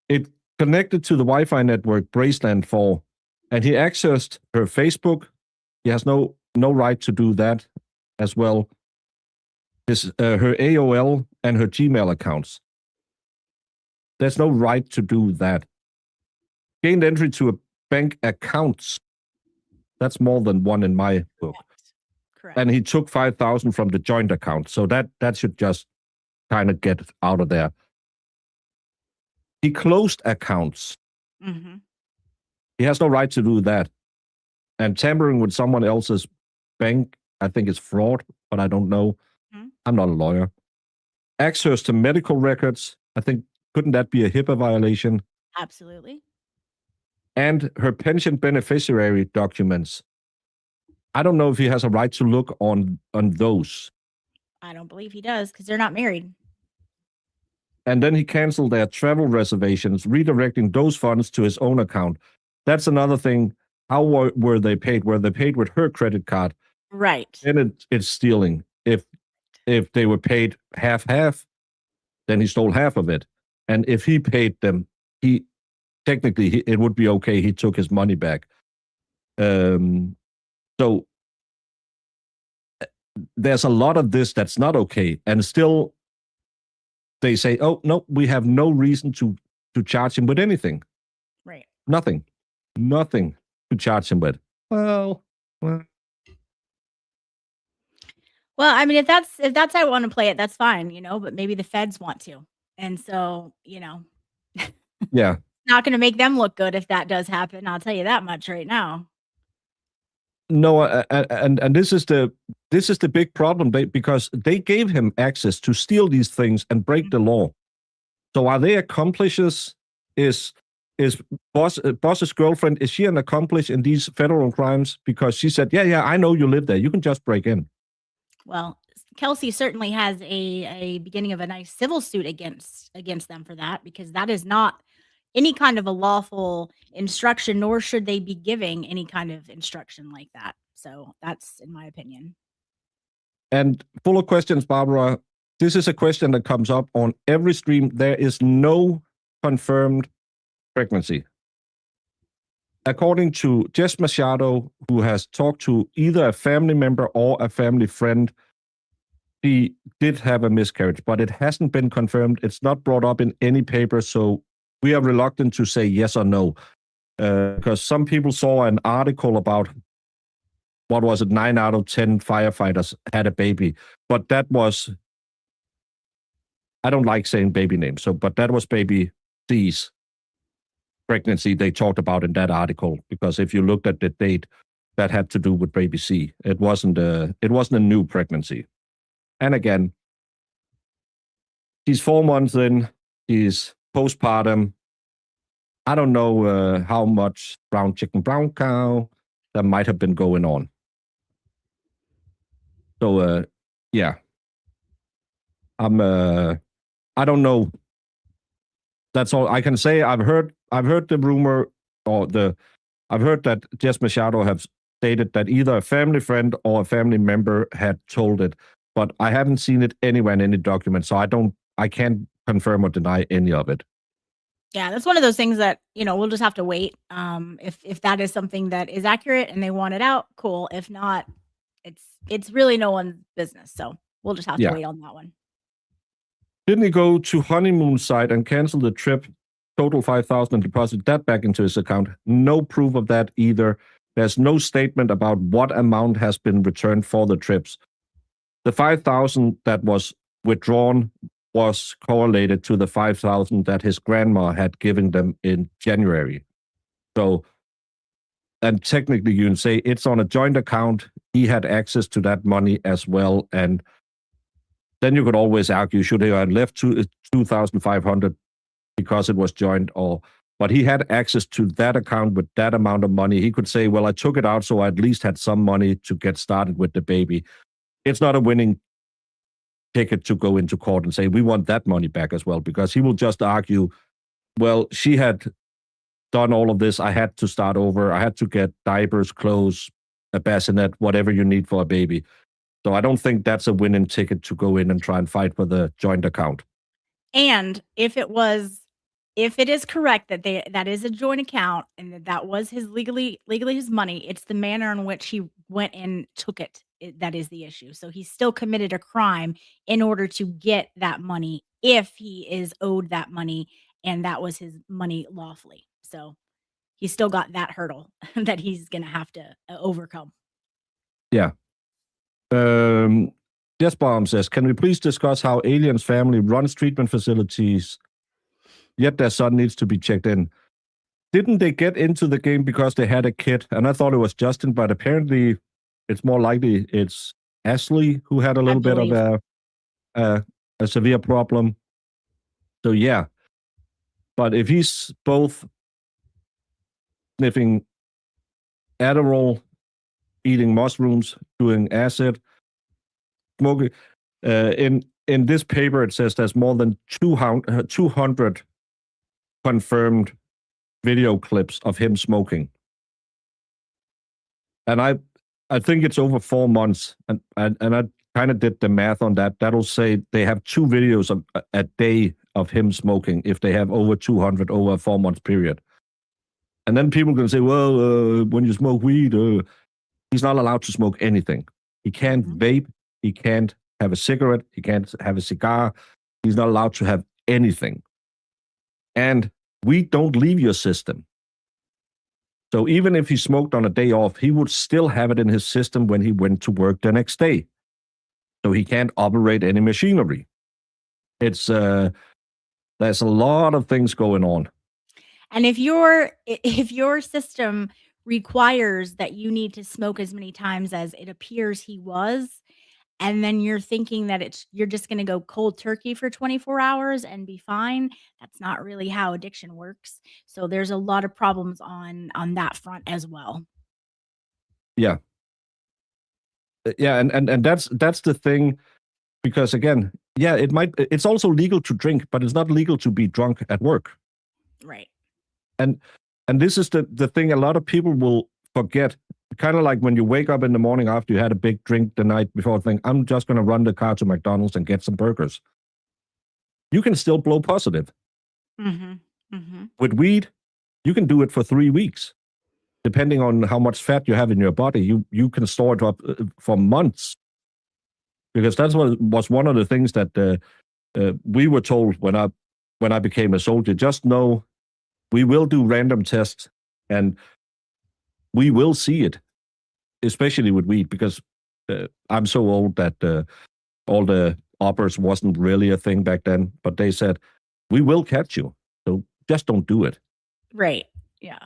it connected to the Wi-Fi network Braceland 4, and he accessed her Facebook, He has no right to do that as well. Her AOL and her Gmail accounts. There's no right to do that. Gained entry to a bank accounts. That's more than one in my book. Correct. And he took 5,000 from the joint account. So that should just kind of get out of there. He closed accounts. Mm-hmm. He has no right to do that. And tampering with someone else's bank, I think is fraud, but I don't know. Mm-hmm. I'm not a lawyer. Access to medical records, I think, couldn't that be a HIPAA violation? Absolutely. And her pension beneficiary documents. I don't know if he has a right to look on those. I don't believe he does because they're not married. And then he canceled their travel reservations, redirecting those funds to his own account. That's another thing. How were they paid? Were they paid with her credit card? Right. And it's stealing. If they were paid half, then he stole half of it. And if he paid them, technically it would be okay. He took his money back. So there's a lot of this that's not okay. And still they say, oh, no, we have no reason to charge him with anything. Right. Nothing to charge him with. Well, I mean, if that's how I want to play it, that's fine, but maybe the feds want to. And so, yeah. Not going to make them look good if that does happen. I'll tell you that much right now. No, and this is the big problem because they gave him access to steal these things and break the law. So are they accomplices? Is boss's girlfriend, is she an accomplice in these federal crimes? Because she said, yeah, I know you live there. You can just break in. Well, Kelsey certainly has a beginning of a nice civil suit against them for that, because that is not any kind of a lawful instruction, nor should they be giving any kind of instruction like that. So that's in my opinion. And full of questions, Barbara. This is a question that comes up on every stream. There is no confirmed pregnancy. According to Jess Machado, who has talked to either a family member or a family friend, she did have a miscarriage, but it hasn't been confirmed. It's not brought up in any paper, so we are reluctant to say yes or no. Because some people saw an article about, 9 out of 10 firefighters had a baby. But that was, I don't like saying baby names, but that was baby C's pregnancy they talked about in that article, because if you looked at the date, that had to do with baby C. It wasn't a new pregnancy. And again, she's 4 months in, she's postpartum. I don't know how much brown chicken, brown cow that might have been going on. So, yeah. I don't know. That's all I can say. I've heard the rumor, I've heard that Jess Machado have stated that either a family friend or a family member had told it, but I haven't seen it anywhere in any document, so I can't confirm or deny any of it. Yeah, that's one of those things that, we'll just have to wait. If that is something that is accurate and they want it out, cool. If not, it's really no one's business. So we'll just have to wait on that one. Didn't he go to honeymoon site and cancel the trip, total 5,000 and deposit that back into his account? No proof of that either. There's no statement about what amount has been returned for the trips. The 5,000 that was withdrawn was correlated to the 5,000 that his grandma had given them in January. So, and technically you can say it's on a joint account. He had access to that money as well. And then you could always argue, should he have left 2,500 because it was joint, but he had access to that account with that amount of money. He could say, well, I took it out so I at least had some money to get started with the baby. It's not a winning ticket to go into court and say, we want that money back as well, because he will just argue, well, she had done all of this. I had to start over. I had to get diapers, clothes, a bassinet, whatever you need for a baby. So I don't think that's a winning ticket to go in and try and fight for the joint account. And if it was if it is correct that that is a joint account and that was his legally his money, it's the manner in which he went and took it, that is the issue. So he still committed a crime in order to get that money if he is owed that money and that was his money lawfully. So he's still got that hurdle that he's going to have to overcome. Yeah. Yes, Bomb says, can we please discuss how Alien's family runs treatment facilities, yet their son needs to be checked in? Didn't they get into the game because they had a kid? And I thought it was Justin, but apparently it's more likely it's Ashley who had a little bit of a severe problem. So yeah. But if he's both sniffing Adderall, eating mushrooms, doing acid, smoking, in this paper it says there's more than 200 confirmed video clips of him smoking. And I think it's over 4 months, and I kind of did the math on that. That'll say they have 2 videos a day of him smoking if they have over 200 over a 4-month period. And then people can say, well, when you smoke weed, he's not allowed to smoke anything. He can't vape. He can't have a cigarette. He can't have a cigar. He's not allowed to have anything. And weed don't leave your system. So even if he smoked on a day off, he would still have it in his system when he went to work the next day. So he can't operate any machinery. It's there's a lot of things going on. And if your system requires that you need to smoke as many times as it appears he was, and then you're thinking that you're just going to go cold turkey for 24 hours and be fine, that's not really how addiction works. So there's a lot of problems on that front as well. Yeah. Yeah, and that's the thing, because again, yeah, it's also legal to drink, but it's not legal to be drunk at work. Right. And this is the thing a lot of people will forget. Kind of like when you wake up in the morning after you had a big drink the night before, think, I'm just going to run the car to McDonald's and get some burgers. You can still blow positive. Mm-hmm. Mm-hmm. With weed, you can do it for 3 weeks. Depending on how much fat you have in your body, you can store it up for months. Because that's what was one of the things that we were told when I became a soldier. Just know we will do random tests and we will see it, especially with weed, because I'm so old that all the uppers wasn't really a thing back then. But they said, we will catch you, so just don't do it. Right. Yeah.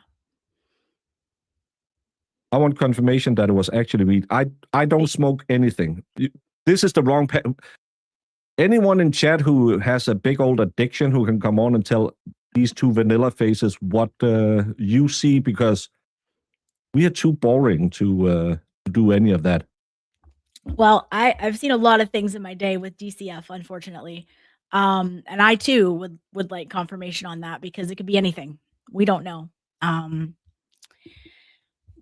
I want confirmation that it was actually weed. I don't smoke anything. This is the wrong... Anyone in chat who has a big old addiction who can come on and tell these two vanilla faces what you see, because we are too boring to do any of that. Well, I've seen a lot of things in my day with DCF, unfortunately. And I too would like confirmation on that, because it could be anything. We don't know.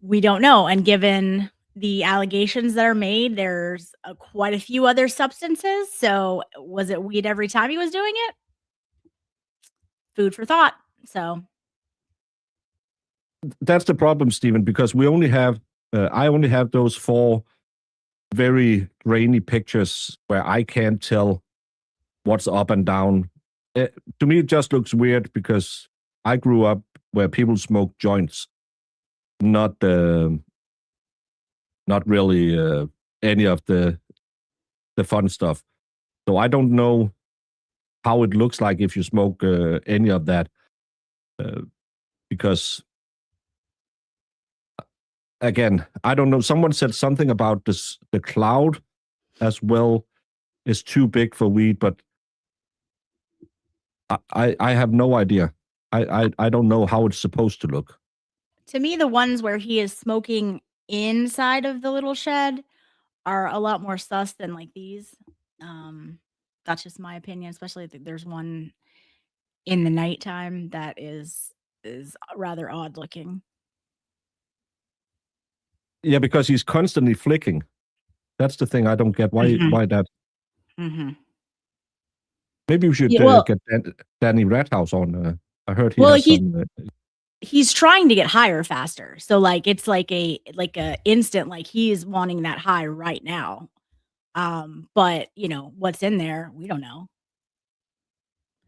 We don't know. And given the allegations that are made, there's quite a few other substances. So was it weed every time he was doing it? Food for thought. So that's the problem, Stephen, because we only have I only have those 4 very grainy pictures where I can't tell what's up and down. To me, it just looks weird because I grew up where people smoke joints, not really any of the fun stuff. So I don't know how it looks like if you smoke any of that, because again, I don't know. Someone said something about the cloud as well is too big for weed, but I have no idea. I don't know how it's supposed to look. to me, the ones where he is smoking inside of the little shed are a lot more sus than like these. That's just my opinion, especially if there's one in the nighttime that is rather odd looking. Yeah, because he's constantly flicking. That's the thing I don't get. Why that? Mm-hmm. Maybe we should Yeah, well, get Danny Rathouse on. I heard he Well, has some. he's trying to get higher faster. So like it's like a instant, like he's wanting that high right now. But you know, what's in there, we don't know.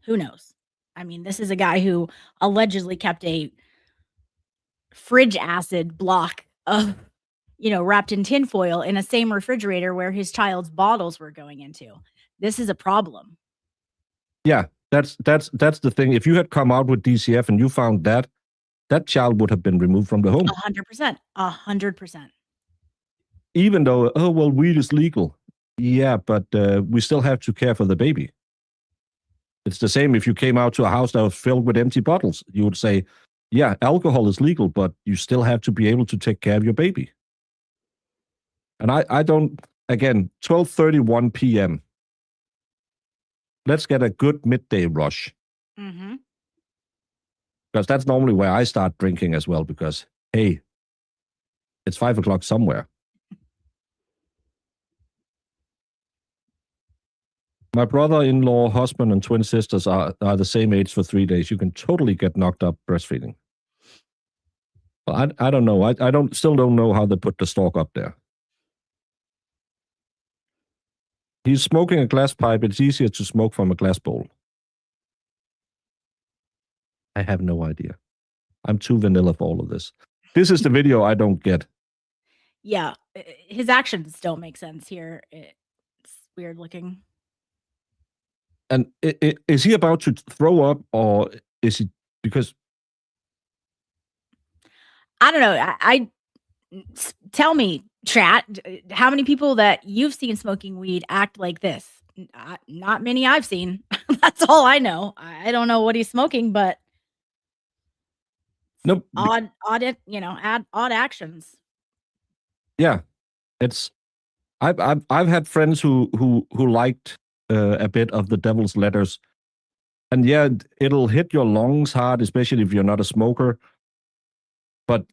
Who knows? I mean, this is a guy who allegedly kept a fridge acid block of, you know, wrapped in tinfoil in a same refrigerator where his child's bottles were going into. This is a problem. Yeah, that's the thing. If you had come out with DCF and you found that, that child would have been removed from the home. 100%. 100%. Even though, oh, well, weed is legal. Yeah, but we still have to care for the baby. It's the same if you came out to a house that was filled with empty bottles. You would say, yeah, alcohol is legal, but you still have to be able to take care of your baby. And I don't, again, 12:31 p.m. Let's get a good midday rush. Mm-hmm. Because that's normally where I start drinking as well, because, hey, it's 5 o'clock somewhere. My brother-in-law, husband, and twin sisters are the same age for 3 days. You can totally get knocked up breastfeeding. But I don't know. I still don't know how they put the stork up there. He's smoking a glass pipe. It's easier to smoke from a glass bowl. I have no idea. I'm too vanilla for all of this. This is the video I don't get. Yeah, his actions don't make sense here. It's weird looking. And is he about to throw up, or is he, because I don't know. Tell me, chat, how many people that you've seen smoking weed act like this? Not many I've seen. That's all I know. I don't know what he's smoking, but nope. Odd, you know, odd actions. Yeah, it's I've had friends who liked a bit of the devil's letters, and yeah, it'll hit your lungs hard, especially if you're not a smoker. But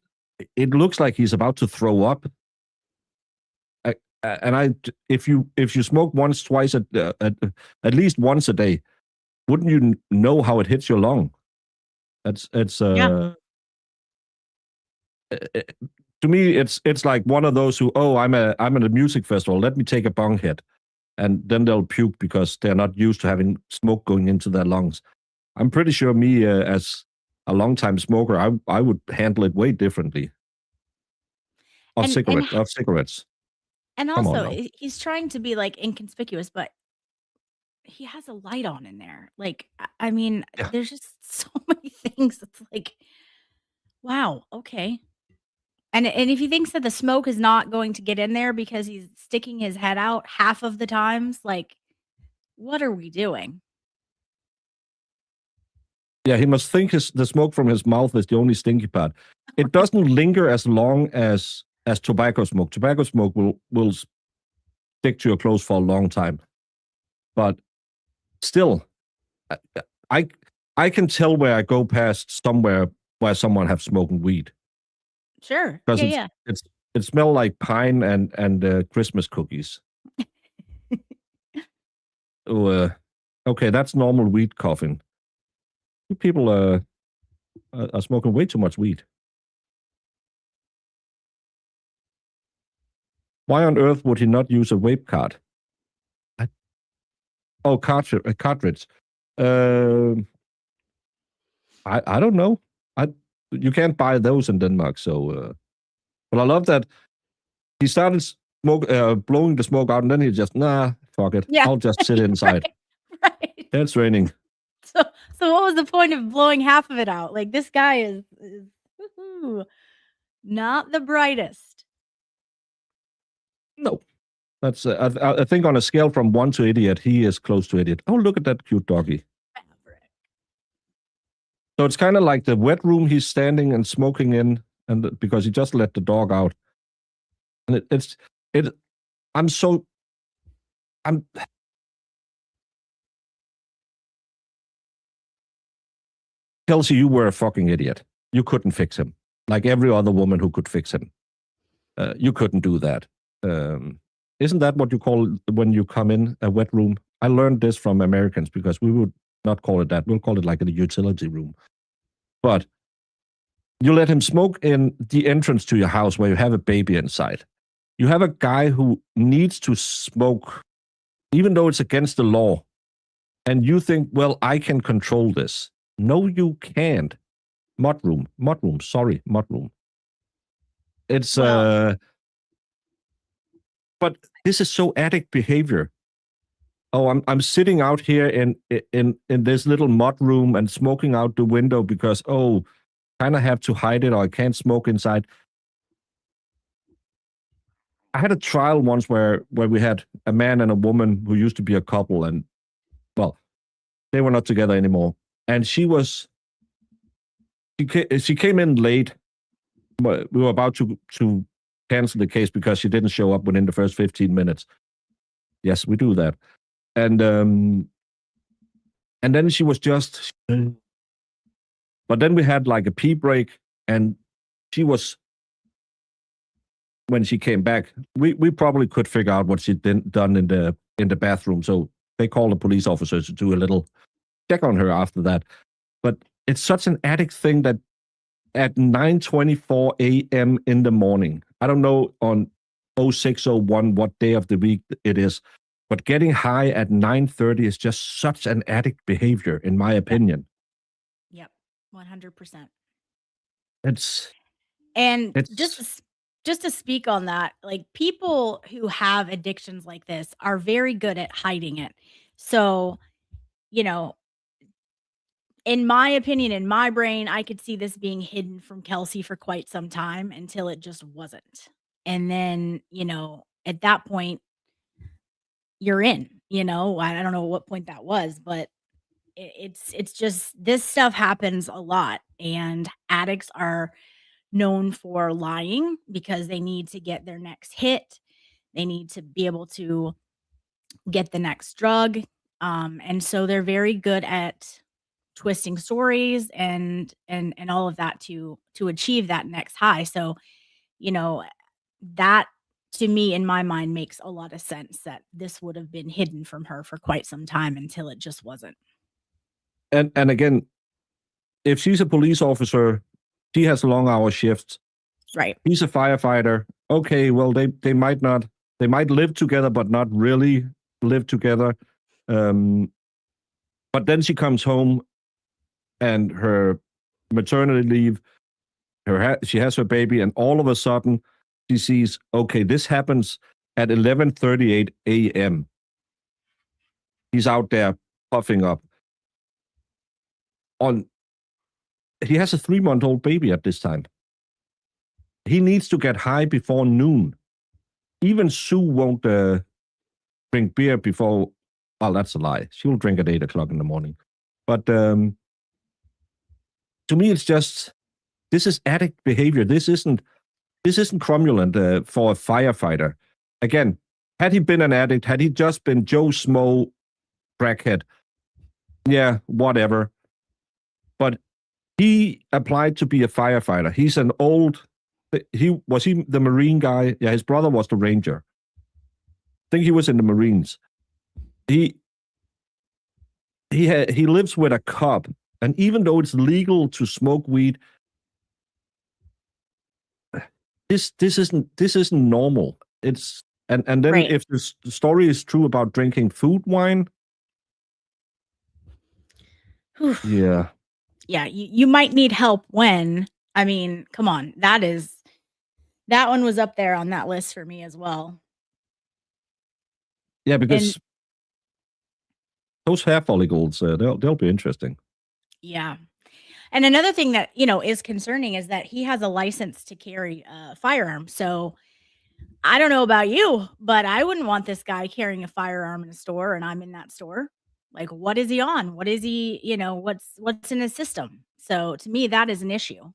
it looks like he's about to throw up. If you smoke once, twice, at least once a day, wouldn't you know how it hits your lung? Yeah. To me, it's like one of those who, oh, I'm at a music festival. Let me take a bong hit, and then they'll puke because they're not used to having smoke going into their lungs. I'm pretty sure me, as a longtime smoker, I would handle it way differently. Of cigarettes. And also, he's trying to be like inconspicuous, but he has a light on in there. Like, I mean, yeah. There's just so many things. It's like, wow, okay. And if he thinks that the smoke is not going to get in there because he's sticking his head out half of the times, like, what are we doing? Yeah, he must think the smoke from his mouth is the only stinky part. It doesn't linger as long as tobacco smoke. Tobacco smoke will stick to your clothes for a long time. But still, I can tell where I go past somewhere where someone have smoking weed. Sure. Because it smells like pine and Christmas cookies. Okay, that's normal weed coughing. People are smoking way too much weed. Why on earth would he not use a vape card? A cartridge. I don't know. You can't buy those in Denmark, so. But I love that he started blowing the smoke out, and then he just, fuck it. Yeah. I'll just sit inside. Right. It's raining. So what was the point of blowing half of it out? Like, this guy is not the brightest. No. That's I think on a scale from 1 to idiot, he is close to idiot. Oh, look at that cute doggy. So it's kind of like the wet room he's standing and smoking in, and because he just let the dog out. And Kelsey, you were a fucking idiot. You couldn't fix him. Like every other woman who could fix him. You couldn't do that. Isn't that what you call when you come in a wet room? I learned this from Americans because we would not call it that. We'll call it like a utility room. But you let him smoke in the entrance to your house where you have a baby inside. You have a guy who needs to smoke, even though it's against the law. And you think, well, I can control this. No, you can't. Mudroom. It's, Well, but this is so addict behavior. Oh, I'm sitting out here in this little mud room and smoking out the window because kind of have to hide it or I can't smoke inside. I had a trial once where we had a man and a woman who used to be a couple, and well, they were not together anymore. And she came in late. We were about to cancel the case because she didn't show up within the first 15 minutes. Yes, we do that. And then she was just, but then we had like a pee break, and she was, when she came back, we probably could figure out what she'd done in the bathroom. So they called the police officers to do a little check on her after that. But it's such an addict thing that at 9:24 a.m. in the morning, I don't know on 0601 what day of the week it is, but getting high at 9:30 is just such an addict behavior, in my opinion. yep, 100%. And It's just to speak on that, like people who have addictions like this are very good at hiding it. So, you know, in my opinion, in my brain, I could see this being hidden from Kelsey for quite some time until it just wasn't. And then, at that point, you're in, I don't know what point that was, but it's just this stuff happens a lot, and addicts are known for lying because they need to get their next hit. They need to be able to get the next drug. And so they're very good at twisting stories and all of that to achieve that next high. So, you know, that to me in my mind makes a lot of sense that this would have been hidden from her for quite some time until it just wasn't. and again, if she's a police officer, she has long hour shifts. Right. He's a firefighter. Okay, well they might live together, but not really live together. But then she comes home, and her maternity leave, she has her baby, and all of a sudden she sees, okay, this happens at 11:38 a.m. He's out there puffing up. He has a 3-month-old baby at this time. He needs to get high before noon. Even Sue won't drink beer before. Well, that's a lie. She'll drink at 8 o'clock in the morning. But to me, it's just, this is addict behavior. This isn't cromulent for a firefighter. Again, had he been an addict, had he just been Joe Smo crackhead, yeah, whatever. But he applied to be a firefighter. He's an old. Was he the Marine guy? Yeah, his brother was the Ranger. I think he was in the Marines. He lives with a cop, and even though it's legal to smoke weed, this isn't normal. It's and then Right. if the story is true about drinking food wine, yeah, Yeah, you might need help when, I mean, come on, that one was up there on that list for me as well. yeah, And because those hair follicles, they'll be interesting. yeah. And another thing that, is concerning is that he has a license to carry a firearm. So I don't know about you, but I wouldn't want this guy carrying a firearm in a store and I'm in that store. Like, what is he on? What is he, what's in his system? So to me, that is an issue.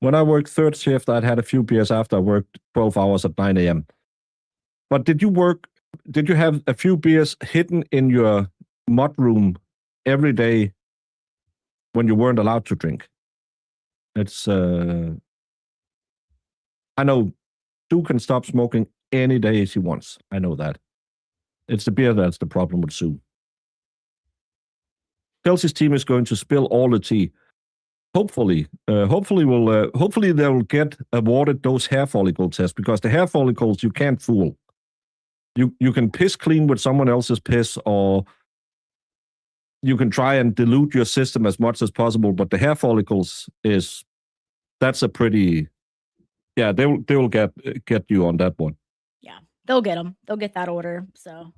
When I worked third shift, I'd had a few beers after I worked 12 hours at 9 a.m. But did you have a few beers hidden in your mud room every day when you weren't allowed to drink? It's, I know Sue can stop smoking any day she wants. I know that. It's the beer that's the problem with Sue. Kelsey's team is going to spill all the tea. Hopefully they'll get awarded those hair follicle tests, because the hair follicles you can't fool. You can piss clean with someone else's piss, or you can try and dilute your system as much as possible, but the hair follicles that's a pretty, yeah, they'll get you on that one. Yeah, they'll get them. They'll get that order. So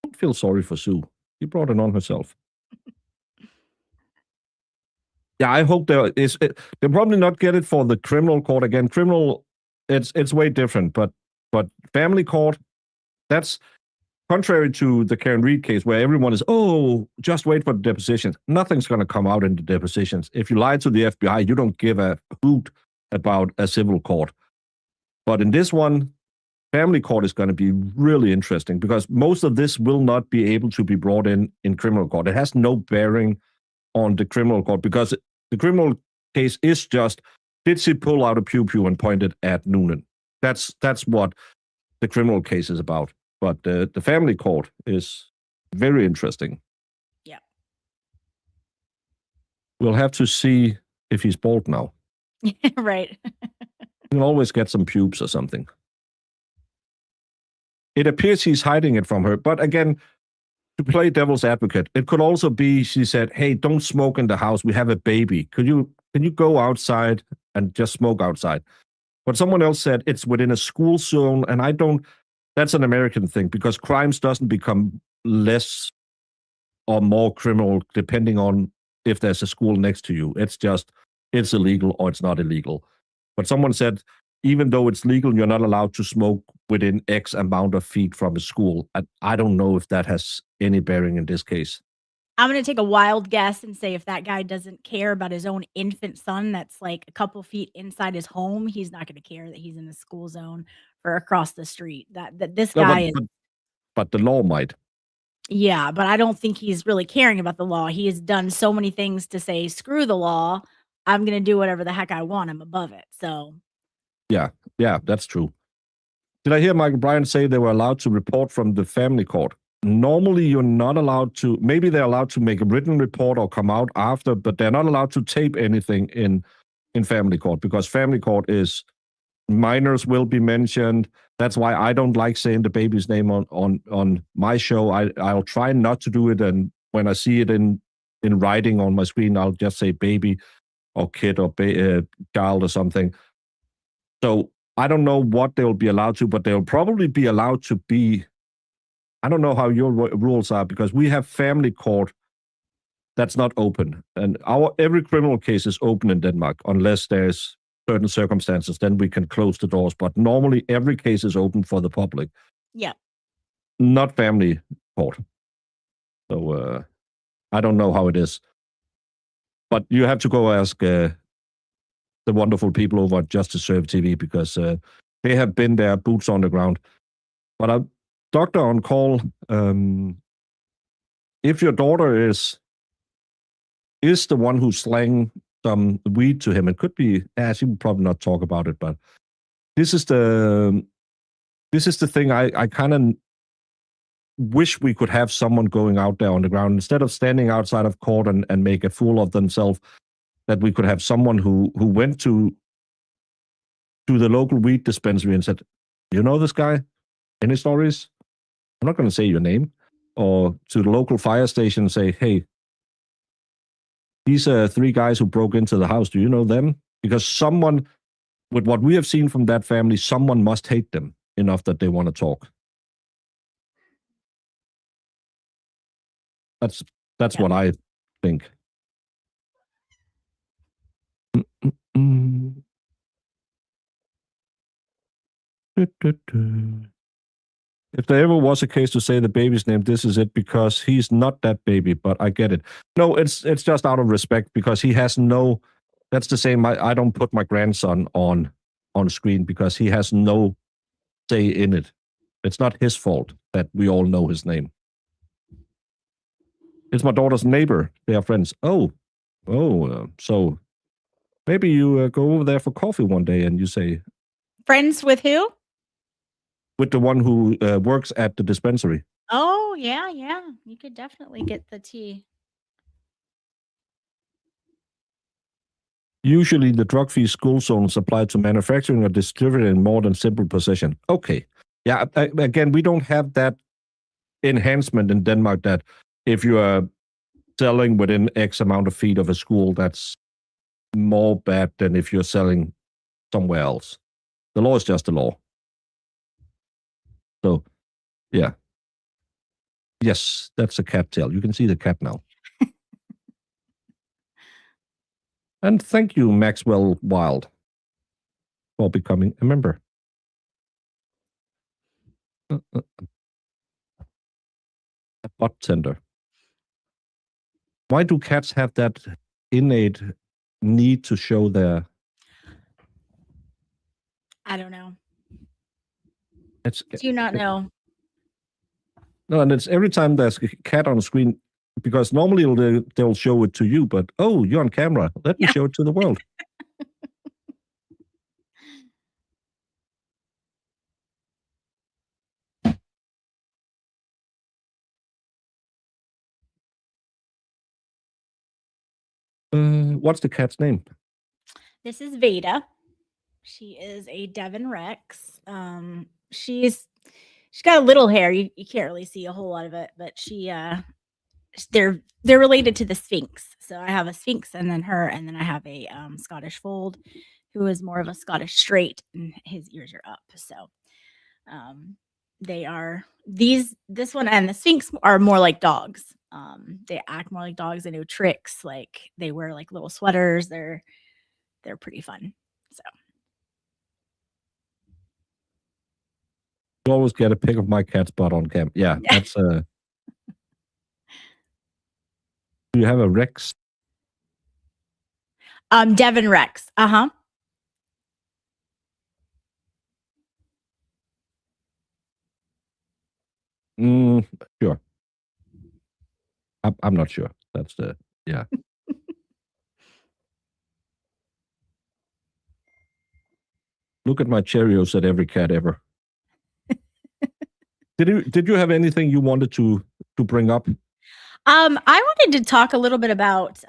I don't feel sorry for Sue. She brought it on herself. Yeah, I hope they'll probably not get it for the criminal court again. Criminal, it's way different, but family court, that's contrary to the Karen Reed case where everyone is, just wait for the depositions. Nothing's going to come out in the depositions. If you lie to the FBI, you don't give a hoot about a civil court. But in this one, family court is going to be really interesting, because most of this will not be able to be brought in criminal court. It has no bearing on the criminal court, because the criminal case is just, did she pull out a pew-pew and point it at Noonan? That's what the criminal case is about. But the family court is very interesting. yeah. We'll have to see if he's bald now. Right. He'll always get some pubes or something. It appears he's hiding it from her. But again, to play devil's advocate, it could also be she said, hey, don't smoke in the house. We have a baby. Can you go outside and just smoke outside? But someone else said it's within a school zone, and that's an American thing, because crimes doesn't become less or more criminal depending on if there's a school next to you. It's just, it's illegal or it's not illegal. But someone said, even though it's legal, you're not allowed to smoke within X amount of feet from a school. I don't know if that has any bearing in this case. I'm going to take a wild guess and say if that guy doesn't care about his own infant son that's like a couple feet inside his home, he's not going to care that he's in the school zone or across the street. That this guy is. But the law might. Yeah, but I don't think he's really caring about the law. He has done so many things to say, screw the law. I'm going to do whatever the heck I want. I'm above it. So. Yeah, that's true. Did I hear Michael Bryan say they were allowed to report from the family court? Normally, you're not allowed to. Maybe they're allowed to make a written report or come out after, but they're not allowed to tape anything in family court, because family court is, minors will be mentioned. That's why I don't like saying the baby's name on my show. I'll try not to do it, and when I see it in writing on my screen, I'll just say baby or kid or child or something. So I don't know what they'll be allowed to, but they'll probably be allowed to be. I don't know how your rules are, because we have family court that's not open, and every criminal case is open in Denmark unless there's certain circumstances. Then we can close the doors. But normally every case is open for the public. Yeah. Not family court. So I don't know how it is, but you have to go ask the wonderful people over at Justice Serve TV, because they have been there, boots on the ground. But a doctor on call, if your daughter is the one who slang some weed to him, it could be, she would probably not talk about it, but this is the thing I kind of wish we could have someone going out there on the ground, instead of standing outside of court and make a fool of themselves, that we could have someone who went to the local weed dispensary and said, you know this guy? Any stories? I'm not going to say your name. Or to the local fire station and say, hey, these are 3 guys who broke into the house. Do you know them? Because someone, with what we have seen from that family, someone must hate them enough that they want to talk. That's what I think. If there ever was a case to say the baby's name, this is it, because he's not that baby, but I get it. No, it's just out of respect, because he has no, that's the same. I don't put my grandson on screen because he has no say in it. It's not his fault that we all know his name. It's my daughter's neighbor. They are friends. So maybe you go over there for coffee one day and you say... Friends with who? With the one who works at the dispensary. Oh, yeah, yeah. You could definitely get the tea. Usually, the drug-free school zones apply to manufacturing or distributing in more than simple possession. Okay. Yeah. Again, we don't have that enhancement in Denmark that if you are selling within X amount of feet of a school, that's more bad than if you're selling somewhere else. The law is just the law. So, yeah. Yes, that's a cat tail. You can see the cat now. And thank you, Maxwell Wild, for becoming a member. A butt tender. Why do cats have that innate need to show their? I don't know. It's Do you not know? no, and it's every time there's a cat on screen, because normally they'll show it to you, but oh, you're on camera. Let me Yeah. show it to the world. What's the cat's name? This is Veda. She is a Devon Rex. She's got a little hair. You can't really see a whole lot of it, but they're related to the Sphinx. So I have a Sphinx and then her, and then I have a Scottish Fold who is more of a Scottish Straight, and his ears are up. So they are this one and the Sphinx are more like dogs. They act more like dogs. They do tricks, like they wear like little sweaters. They're pretty fun. So You always get a pic of my cat's butt on cam. Yeah, that's Do you have a Rex? Devon Rex. Uh-huh. Sure. I'm not sure. That's yeah. Look at my Cheerios at every cat ever. Did you have anything you wanted to bring up? I wanted to talk a little bit about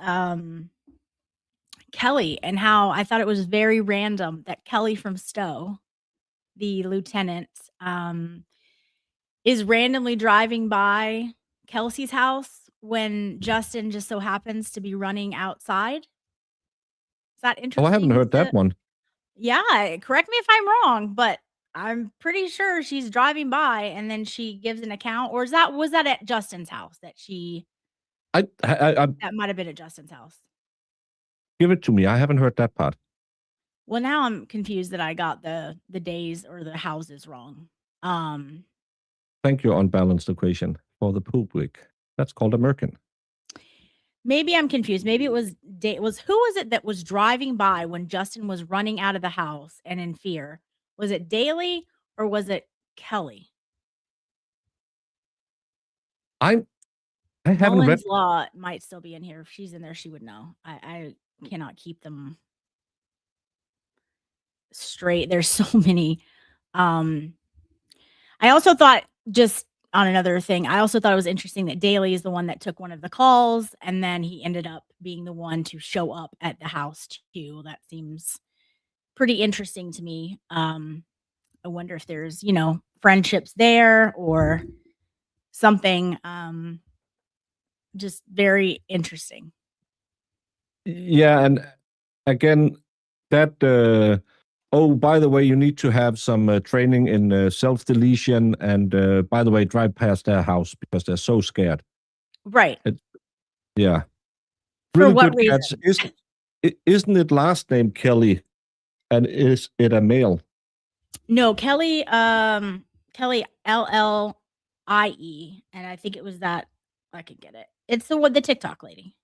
Kelly and how I thought it was very random that Kelly from Stowe, the lieutenant, is randomly driving by Kelsey's house when Justin just so happens to be running outside. Is that interesting? Oh, I haven't heard that one. Yeah, correct me if I'm wrong, but I'm pretty sure she's driving by and then she gives an account, or was that at Justin's house that she? I That might have been at Justin's house. give it to me. I haven't heard that part. Well, now I'm confused that I got the days or the houses wrong. Thank you, unbalanced equation for the poop week. That's called American. Maybe I'm confused. Maybe it was who was it that was driving by when Justin was running out of the house and in fear? Was it Daly or was it Kelly? I haven't read. Mullins Law might still be in here. If she's in there, she would know. I cannot keep them straight. There's so many. I also thought, just on another thing, I also thought it was interesting that Daly is the one that took one of the calls, and then he ended up being the one to show up at the house too. That seems pretty interesting to me. I wonder if there's, friendships there or something. Just very interesting. Yeah, and again, that. Oh, by the way, you need to have some training in self-deletion, and by the way, drive past their house because they're so scared. Right. Yeah. For Really what good cats. Isn't it last name Kelly? And is it a male? No, Kelly, Kelly LLIE, and I think it was that. I can get it. It's the TikTok lady.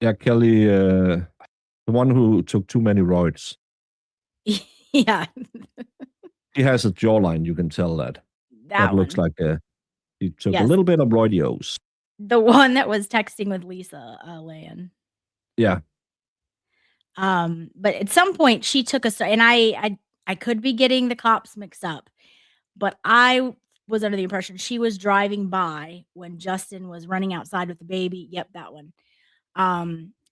Yeah, Kelly, the one who took too many roids. Yeah. He has a jawline, you can tell that. That looks like he took a little bit of roidios. The one that was texting with Lisa Land. Yeah. But at some point she took and I could be getting the cops mixed up, but I was under the impression she was driving by when Justin was running outside with the baby. Yep, that one.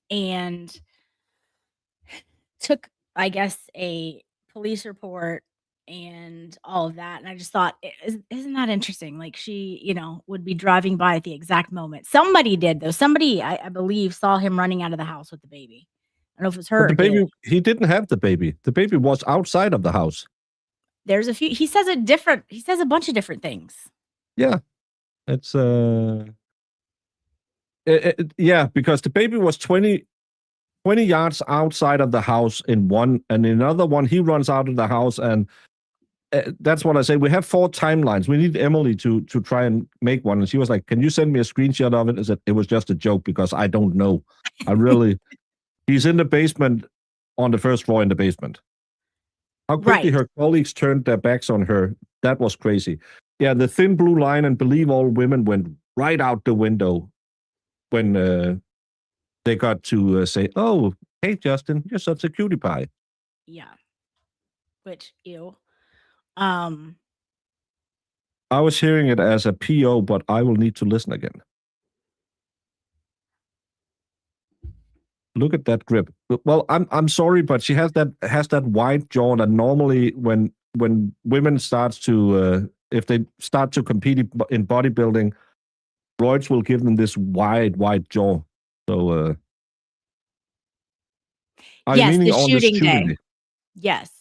And took, I guess, a police report and all of that. And I just thought, isn't that interesting? Like she, would be driving by at the exact moment. Somebody did though. Somebody, I believe, saw him running out of the house with the baby. I don't know if it was her But the or him. baby, he didn't have the baby. The baby was outside of the house. There's a few. He says a bunch of different things. Yeah, it's yeah, because the baby was 20 yards outside of the house in one, and in another one he runs out of the house, and that's what I say. We have 4 timelines. We need Emily to try and make one, and she was like, "Can you send me a screenshot of it?" I said it was just a joke because I don't know. I really, he's in the basement, on the first floor in the basement. How quickly Right. her colleagues turned their backs on her, that was crazy. Yeah, the thin blue line and believe all women went right out the window when they got to say, "Oh, hey, Justin, you're such a cutie pie." Yeah. Which, ew. Um, I was hearing it as a PO, but I will need to listen again. Look at that grip. Well, I'm sorry, but she has that wide jaw that normally when women starts to if they start to compete in bodybuilding, roids will give them this wide jaw. So I'm yes, meaning the on the shooting shooting day. day. Yes.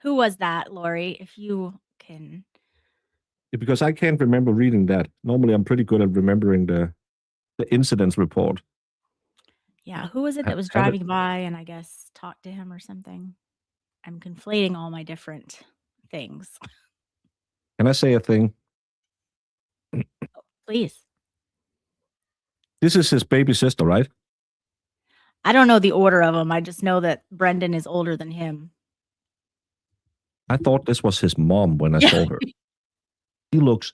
Who was that, Lori? If you can. Because I can't remember reading that. Normally, I'm pretty good at remembering the incidents report. Yeah, who was it that was Have it. driving by and I guess talked to him or something? I'm conflating all my different things. Can I say a thing? Please. This is his baby sister, right? I don't know the order of them. I just know that Brendan is older than him. I thought this was his mom when I saw her. He looks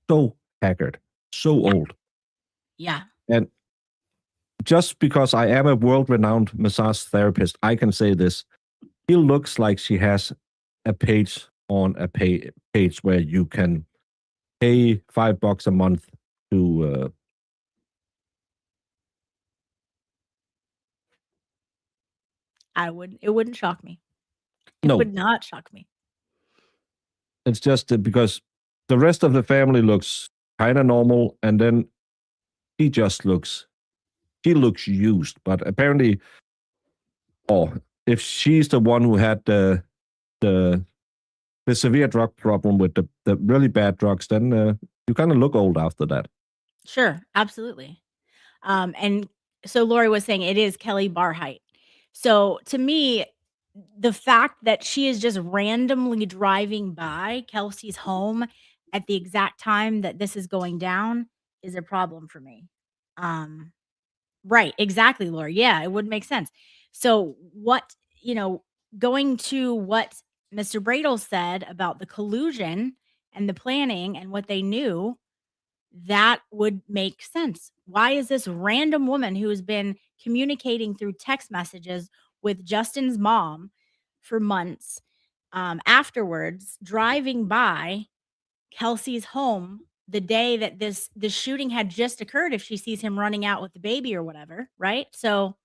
so haggard, so old. Yeah. And just because I am a world-renowned massage therapist, I can say this. He looks like she has a page on a page where you can pay $5 a month to. It wouldn't shock me. It No, would not shock me. it's just because the rest of the family looks kind of normal, and then he looks used. But apparently, if she's the one who had the severe drug problem with the really bad drugs, then you kind of look old after that. Sure, absolutely. And so Lori was saying it is Kelly Barheit. So to me, the fact that she is just randomly driving by Kelsey's home at the exact time that this is going down is a problem for me. Right, exactly, Lori. Yeah, it would make sense. So what, going to what Mr. Bradle said about the collusion and the planning and what they knew, that would make sense. Why is this random woman who has been communicating through text messages with Justin's mom for months, afterwards driving by Kelsey's home the day that this shooting had just occurred, if she sees him running out with the baby or whatever, right? So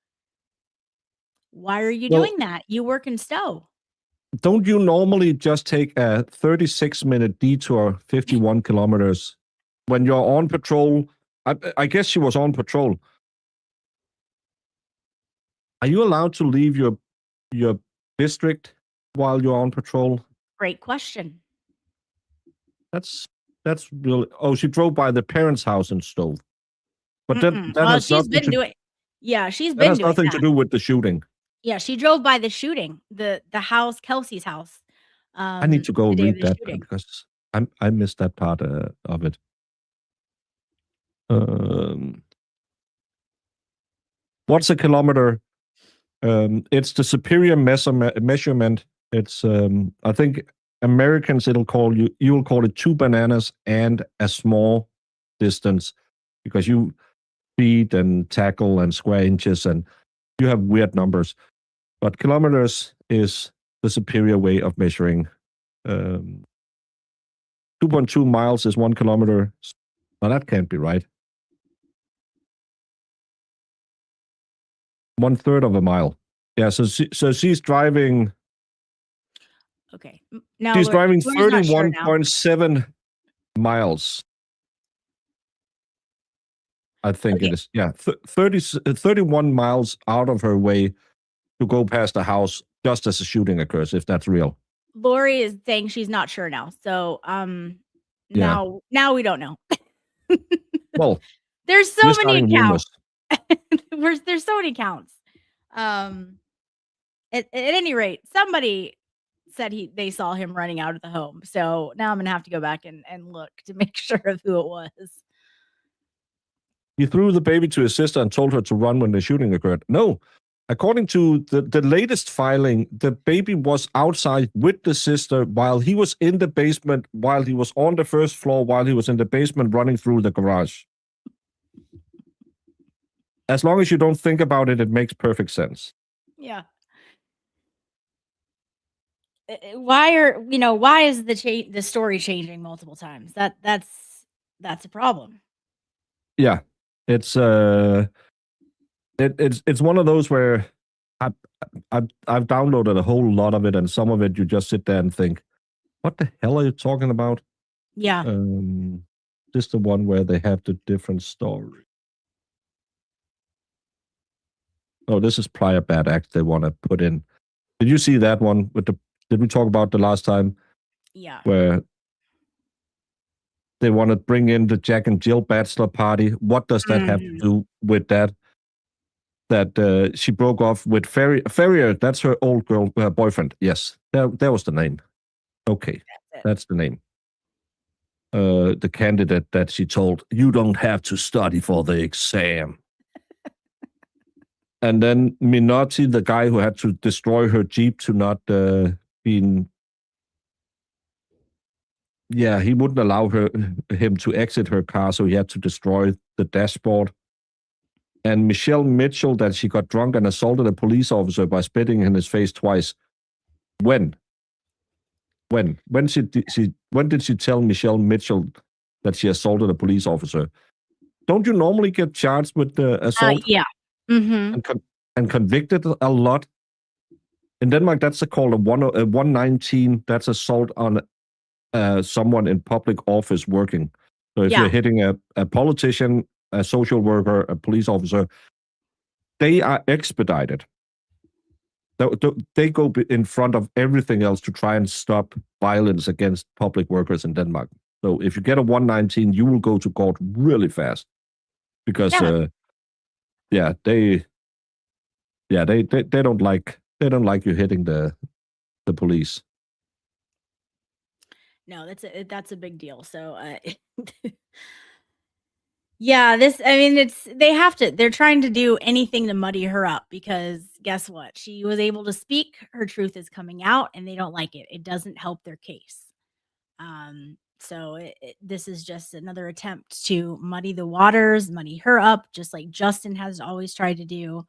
why are you Well, doing that? You work in Stowe. don't you normally just take a 36-minute detour, 51 kilometers, when you're on patrol? I guess she was on patrol. Are you allowed to leave your district while you're on patrol? Great question. That's really. Oh, she drove by the parents' house in Stove, but that Well, has she's nothing been to doing yeah, she's that been has doing nothing to that. do with the shooting. Yeah, she drove by the shooting, the house, Kelsey's house, I need to go the day of read the that shooting. because I missed that part of it. What's a kilometer? It's the superior measurement. It's I think Americans you'll call it 2 bananas and a small distance, because you feet and tackle and square inches and you have weird numbers. But kilometers is the superior way of measuring 2.2 miles is 1 kilometer. Well, that can't be right. 1/3 of a mile. Yeah, so she's driving. Okay. Now She's driving Lori's not sure now. 31.7 miles. I think Okay. it is. Yeah, 31 miles out of her way to go past the house just as the shooting occurs, if that's real. Lori is saying she's not sure now. So Yeah. now we don't know. Well, there's so we're many starting counts. rumors. There's so many counts. At any rate, somebody said they saw him running out of the home. So now I'm gonna have to go back and look to make sure of who it was. He threw the baby to his sister and told her to run when the shooting occurred. No. According to the latest filing, the baby was outside with the sister while he was in the basement, while he was on the first floor, while he was in the basement running through the garage. As long as you don't think about it, it makes perfect sense. Yeah. Why is the story changing multiple times? That's a problem. Yeah. It's it's one of those where I've downloaded a whole lot of it, and some of it you just sit there and think, what the hell are you talking about? Yeah. This is the one where they have the different story. Oh, this is prior bad act they want to put in. Did you see that one with did we talk about the last time? Yeah. Where they want to bring in the Jack and Jill bachelor party. What does that have to do with that? That she broke off with Ferrier. That's her old girl boyfriend. Yes, that was the name. Okay, that's the name. The candidate that she told, you don't have to study for the exam. And then Minotti, the guy who had to destroy her Jeep to not being... Yeah, he wouldn't allow him to exit her car, so he had to destroy the dashboard. And Michelle Mitchell, that she got drunk and assaulted a police officer by spitting in his face twice. When did she tell Michelle Mitchell that she assaulted a police officer? Don't you normally get charged with assault? Yeah. Mm-hmm. And convicted a lot? In Denmark, that's called a 119. That's assault on someone in public office working. So if you're hitting a politician, a social worker, a police officer, they are expedited. They go in front of everything else to try and stop violence against public workers in Denmark. So if you get a 119, you will go to court really fast because they don't like you hitting the police. No, that's a big deal. So yeah, they're trying to do anything to muddy her up because guess what? She was able to speak, her truth is coming out and they don't like it. It doesn't help their case. So this is just another attempt to muddy the waters, muddy her up, just like Justin has always tried to do.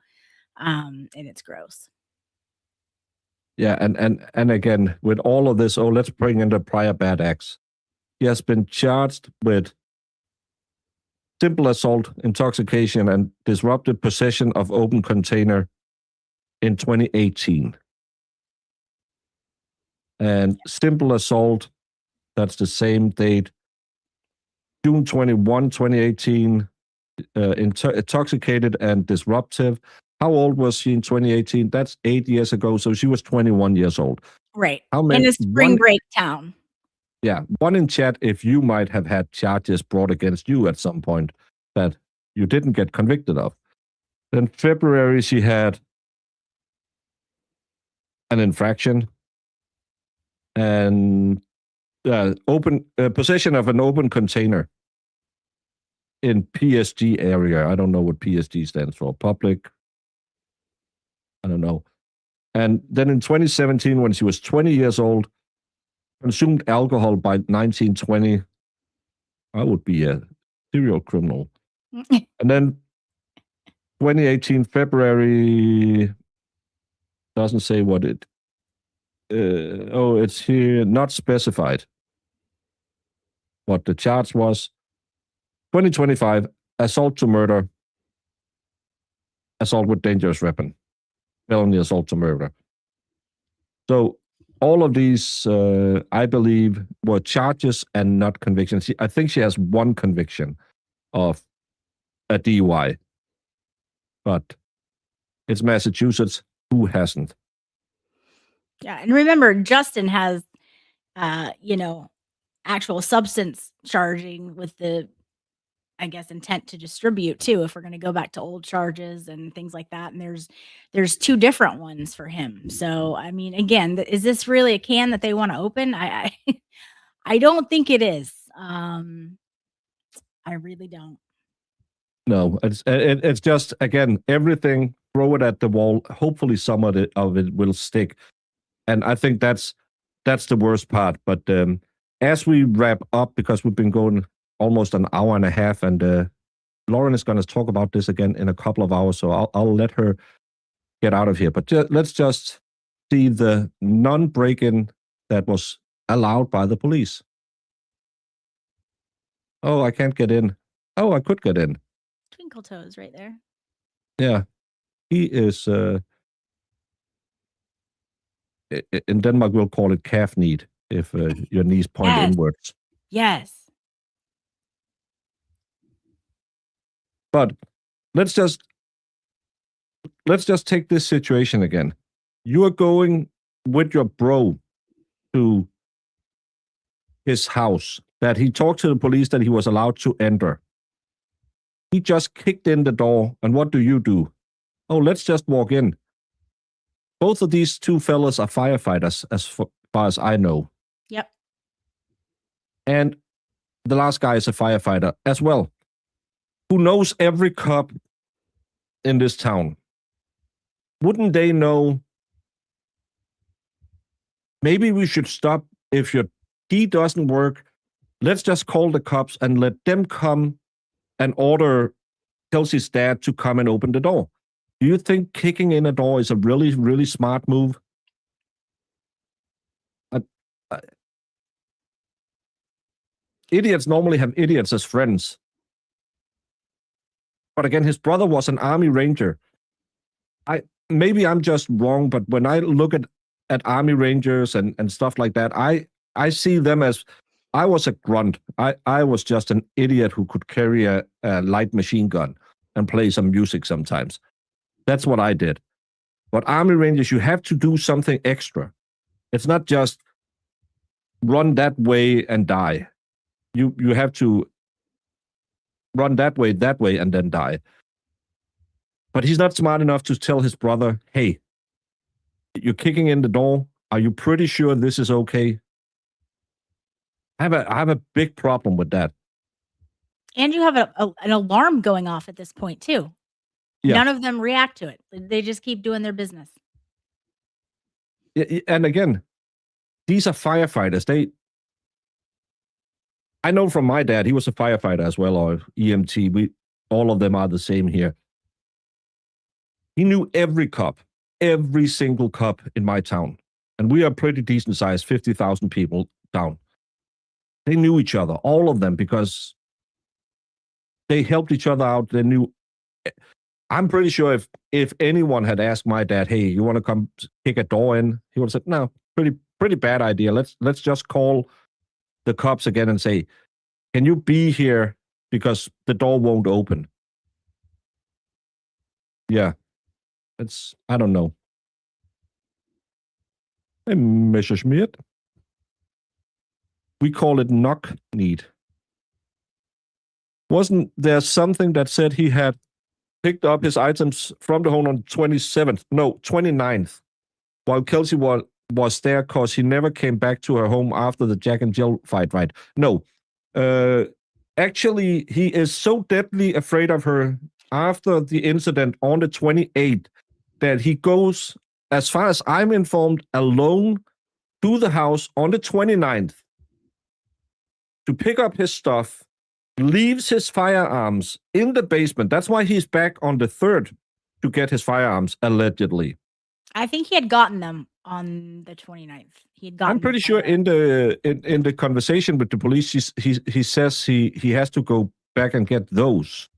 And it's gross. Yeah, and again, with all of this, let's bring in the prior bad acts. He has been charged with simple assault, intoxication, and disrupted possession of open container in 2018. And simple assault, that's the same date, June 21, 2018, intoxicated and disruptive. How old was she in 2018? That's 8 years ago, so she was 21 years old. Right. How many, in a spring break town. Yeah, one in chat if you might have had charges brought against you at some point that you didn't get convicted of. Then February, she had an infraction and possession of an open container in PSG area. I don't know what PSG stands for. Public. I don't know. And then in 2017, when she was 20 years old, consumed alcohol by 1920. I would be a serial criminal. And then 2018, February, doesn't say what it... it's here, not specified. what the charge was. 2025, assault to murder, assault with dangerous weapon, felony assault to murder. So all of these, I believe, were charges and not convictions. I think she has one conviction of a DUI, but it's Massachusetts. Who hasn't? Yeah, and remember, Justin has, actual substance charging with the, I guess, intent to distribute too. If we're going to go back to old charges and things like that, and there's two different ones for him. So, I mean, again, is this really a can that they want to open? I I don't think it is. I really don't. No, it's just, again, everything, throw it at the wall. Hopefully some of it will stick. And I think that's the worst part. But as we wrap up, because we've been going almost an hour and a half, and Lauren is going to talk about this again in a couple of hours, so I'll let her get out of here. But let's just see the non-break-in that was allowed by the police. Oh, I can't get in. Oh, I could get in. Twinkle toes right there. Yeah, he is. In Denmark, we'll call it calf need if your knees point Yes. inwards. Yes. But let's just take this situation again. You are going with your bro to his house that he talked to the police that he was allowed to enter. He just kicked in the door, and what do? Oh, let's just walk in. Both of these two fellas are firefighters, as far as I know. Yep. And the last guy is a firefighter as well, who knows every cop in this town. Wouldn't they know? Maybe we should stop. If your key doesn't work, let's just call the cops and let them come and order Kelsey's dad to come and open the door. Do you think kicking in a door is a really, really smart move? Idiots normally have idiots as friends. But again, his brother was an Army Ranger. Maybe I'm just wrong, but when I look at Army Rangers and stuff like that, I see them as, I was a grunt. I was just an idiot who could carry a light machine gun and play some music sometimes. That's what I did. But Army Rangers, you have to do something extra. It's not just run that way and die. You have to run that way, and then die. But he's not smart enough to tell his brother, hey, you're kicking in the door. Are you pretty sure this is okay? I have a big problem with that. And you have an alarm going off at this point too. Yeah. None of them react to it. They just keep doing their business. And again, these are firefighters. I know from my dad, he was a firefighter as well, or EMT. All of them are the same here. He knew every cop, every single cop in my town. And we are pretty decent sized, 50,000 people down. They knew each other, all of them, because they helped each other out. They knew. I'm pretty sure if anyone had asked my dad, hey, you want to come kick a door in? He would have said, no, pretty bad idea. Let's just call the cops again and say, can you be here because the door won't open? Yeah. I don't know. Hey, Mr. Schmidt. We call it knock need. Wasn't there something that said he had picked up his items from the home on 29th, while Kelsey was there because he never came back to her home after the Jack and Jill fight, right? No. Actually, he is so deadly afraid of her after the incident on the 28th that he goes, as far as I'm informed, alone to the house on the 29th to pick up his stuff, leaves his firearms in the basement. That's why he's back on the 3rd to get his firearms, allegedly. I think he had gotten them on the 29th. He had gotten. I'm pretty sure in the conversation with the police, he says he has to go back and get those.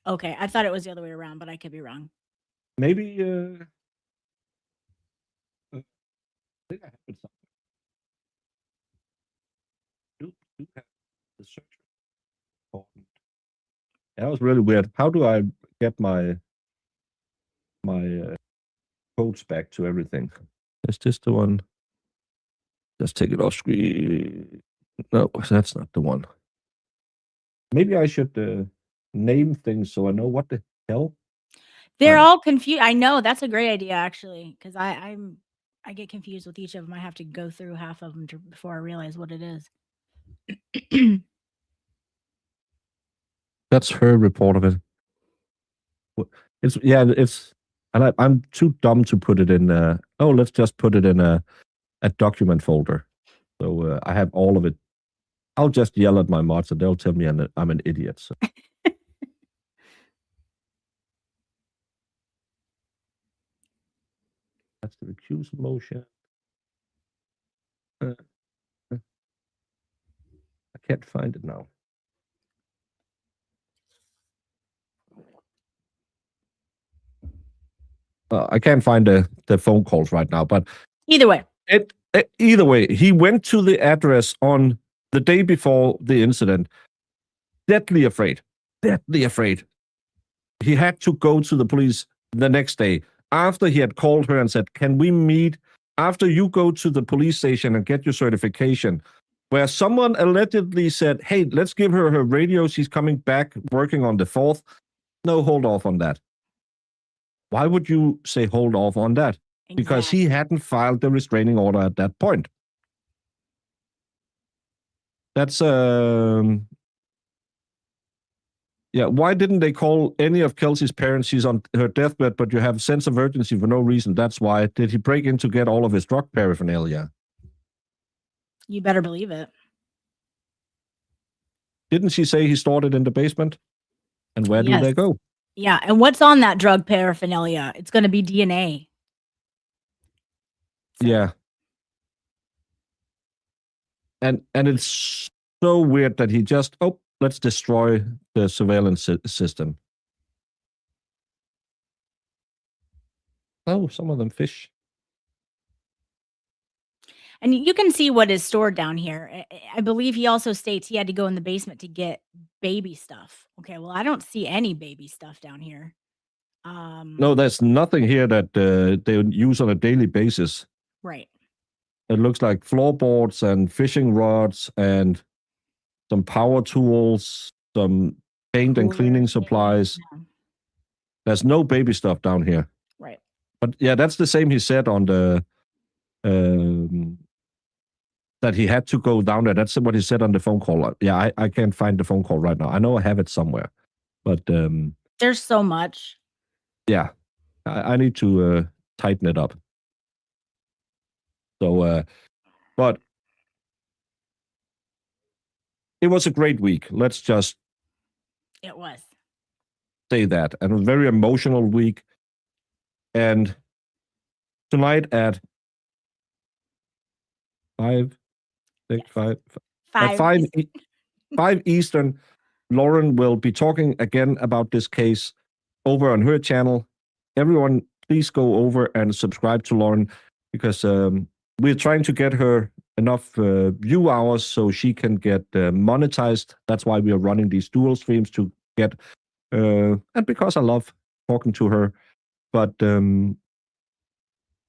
Okay, I thought it was the other way around, but I could be wrong. Maybe. I think I have it somewhere. You have the search report. That was really weird. How do I get my codes back to everything? Is this the one? Let's take it off screen. No, that's not the one. Maybe I should name things so I know what the hell. They're all confused. I know that's a great idea, actually, because I get confused with each of them. I have to go through half of them before I realize what it is. That's her report of it. It's and I'm too dumb to put it in. Let's just put it in a document folder. So I have all of it. I'll just yell at my mods and they'll tell me I'm an idiot. So. That's the recusal motion. I can't find it now. I can't find the phone calls right now, but either way, he went to the address on the day before the incident, deathly afraid. He had to go to the police the next day after he had called her and said, "Can we meet after you go to the police station and get your certification?" Where someone allegedly said, "Hey, let's give her radio. She's coming back working on the 4th. No, hold off on that." Why would you say hold off on that? exactly. Because he hadn't filed the restraining order at that point. That's why didn't they call any of Kelsey's parents? She's on her deathbed, but you have a sense of urgency for no reason. That's why. Did he break in to get all of his drug paraphernalia? You better believe it. Didn't she say he stored it in the basement? And where do they Yes. go? Yeah, and what's on that drug paraphernalia? It's going to be DNA. So, Yeah. And it's so weird that he just, let's destroy the surveillance system. Oh, some of them fish. and you can see what is stored down here. I believe he also states he had to go in the basement to get baby stuff. Okay, well, I don't see any baby stuff down here. No, there's nothing here that they use on a daily basis. Right. It looks like floorboards and fishing rods and some power tools, some paint and cleaning supplies. Yeah. There's no baby stuff down here. Right. But yeah, that's the same he said on the that he had to go down there. That's what he said on the phone call. Yeah, I can't find the phone call right now. I know I have it somewhere, but there's so much. Yeah, I need to tighten it up. So, but it was a great week. Let's just It was. say that. And a very emotional week. And tonight at 5 Eastern, Lauren will be talking again about this case over on her channel. Everyone, please go over and subscribe to Lauren because we're trying to get her enough view hours so she can get monetized. That's why we are running these dual streams to get, and because I love talking to her. But go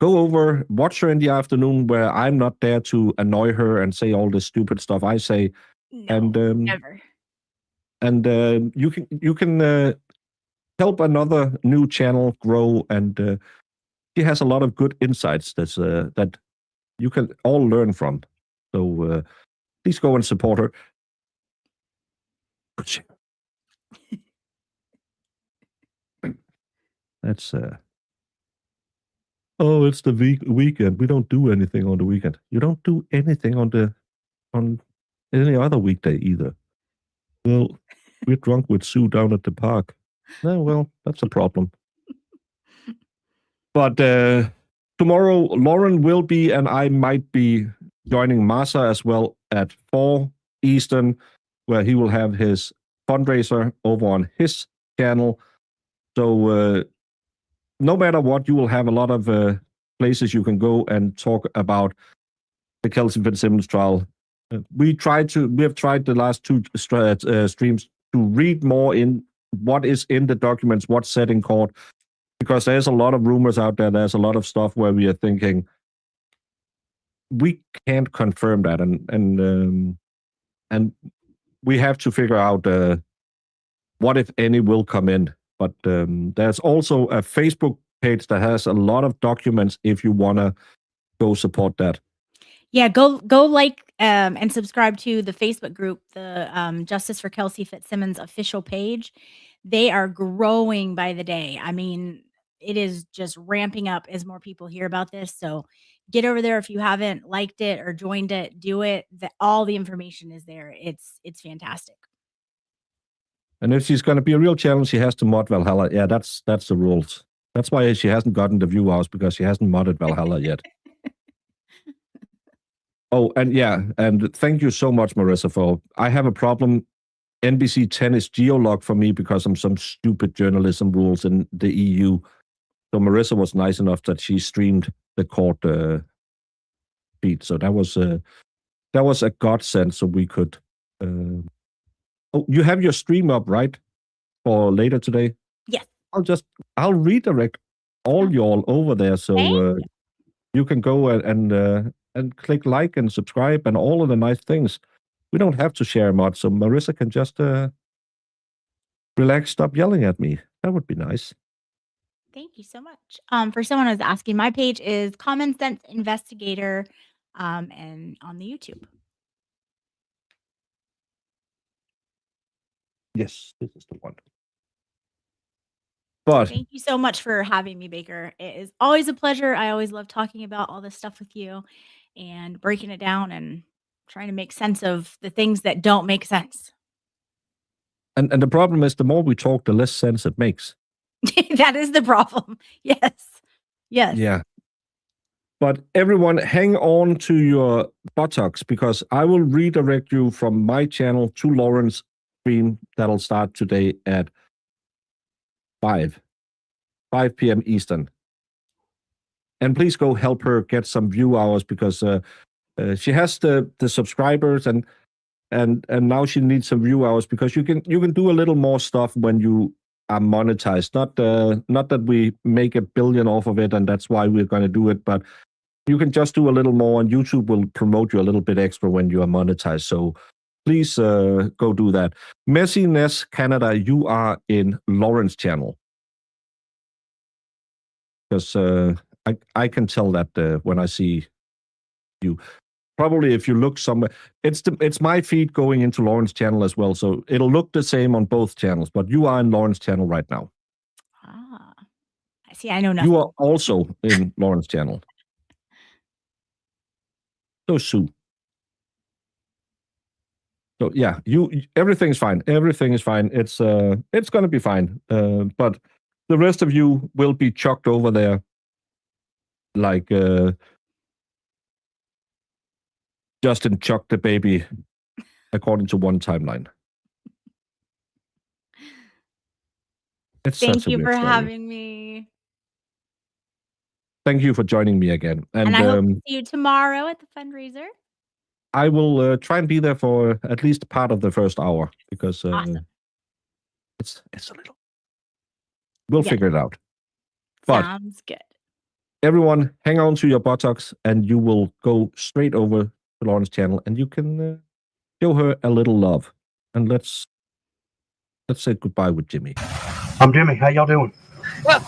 over, watch her in the afternoon where I'm not there to annoy her and say all the stupid stuff I say. No, and never. And you can help another new channel grow, and she has a lot of good insights that you can all learn from. So please go and support her. That's it's the weekend. We don't do anything on the weekend. You don't do anything on any other weekday either. Well, we're drunk with Sue down at the park. No, well, that's a problem. But tomorrow, Lauren will be, and I might be joining Masa as well at 4 Eastern, where he will have his fundraiser over on his channel. So no matter what, you will have a lot of places you can go and talk about the Kelsey Fitzsimmons trial. We have tried the last 2 streams to read more in what is in the documents, what's said in court, because there's a lot of rumors out there. There's a lot of stuff where we are thinking we can't confirm that, and we have to figure out what, if any, will come in. But there's also a Facebook page that has a lot of documents if you want to go support that. Yeah, go like and subscribe to the Facebook group, the Justice for Kelsey Fitzsimmons official page. They are growing by the day. I mean, it is just ramping up as more people hear about this. So get over there if you haven't liked it or joined it. Do it. All the information is there. It's fantastic. And if she's going to be a real challenge, she has to mod Valhalla. Yeah, that's the rules. That's why she hasn't gotten the view hours, because she hasn't modded Valhalla yet. Oh, and thank you so much, Marissa, for... I have a problem. NBC 10 is geolocked for me because of some stupid journalism rules in the EU. So Marissa was nice enough that she streamed the court feed. So that was a godsend, so we could... Oh, you have your stream up, right? For later today? Yes. I'll redirect all y'all over there, so you can go and click like and subscribe and all of the nice things. We don't have to share much, so Marissa can just relax, stop yelling at me. That would be nice. Thank you so much. For someone who's asking, my page is Common Sense Investigator, and on the YouTube. Yes, this is the one. But thank you so much for having me, Baker. It is always a pleasure. I always love talking about all this stuff with you and breaking it down and trying to make sense of the things that don't make sense. And the problem is, the more we talk, the less sense it makes. That is the problem. Yes. Yeah. But everyone, hang on to your buttocks, because I will redirect you from my channel to Lauren's stream that'll start today at 5 p.m. Eastern. And please go help her get some view hours, because she has the subscribers, and now she needs some view hours, because you can do a little more stuff when you are monetized. Not that we make $1 billion off of it, and that's why we're going to do it, but you can just do a little more, and YouTube will promote you a little bit extra when you are monetized. So please go do that. Messiness Canada, you are in Lauren's channel, because I can tell that when I see you. Probably if you look somewhere, it's my feed going into Lauren's channel as well, so it'll look the same on both channels. But you are in Lauren's channel right now. Ah, I see. I know nothing. You are also in Lauren's channel. So Sue. So yeah, everything's fine. Everything is fine. It's gonna be fine. But the rest of you will be chucked over there, like Justin chucked the baby, according to one timeline. Thank you for having me. Thank you for joining me again. And I hope to see you tomorrow at the fundraiser. I will try and be there for at least part of the first hour, because awesome. It's a little... We'll figure it out. But sounds good. Everyone, hang on to your buttocks, and you will go straight over to Lauren's channel, and you can show her a little love. And let's say goodbye with Jimmy. I'm Jimmy. How y'all doing? Well,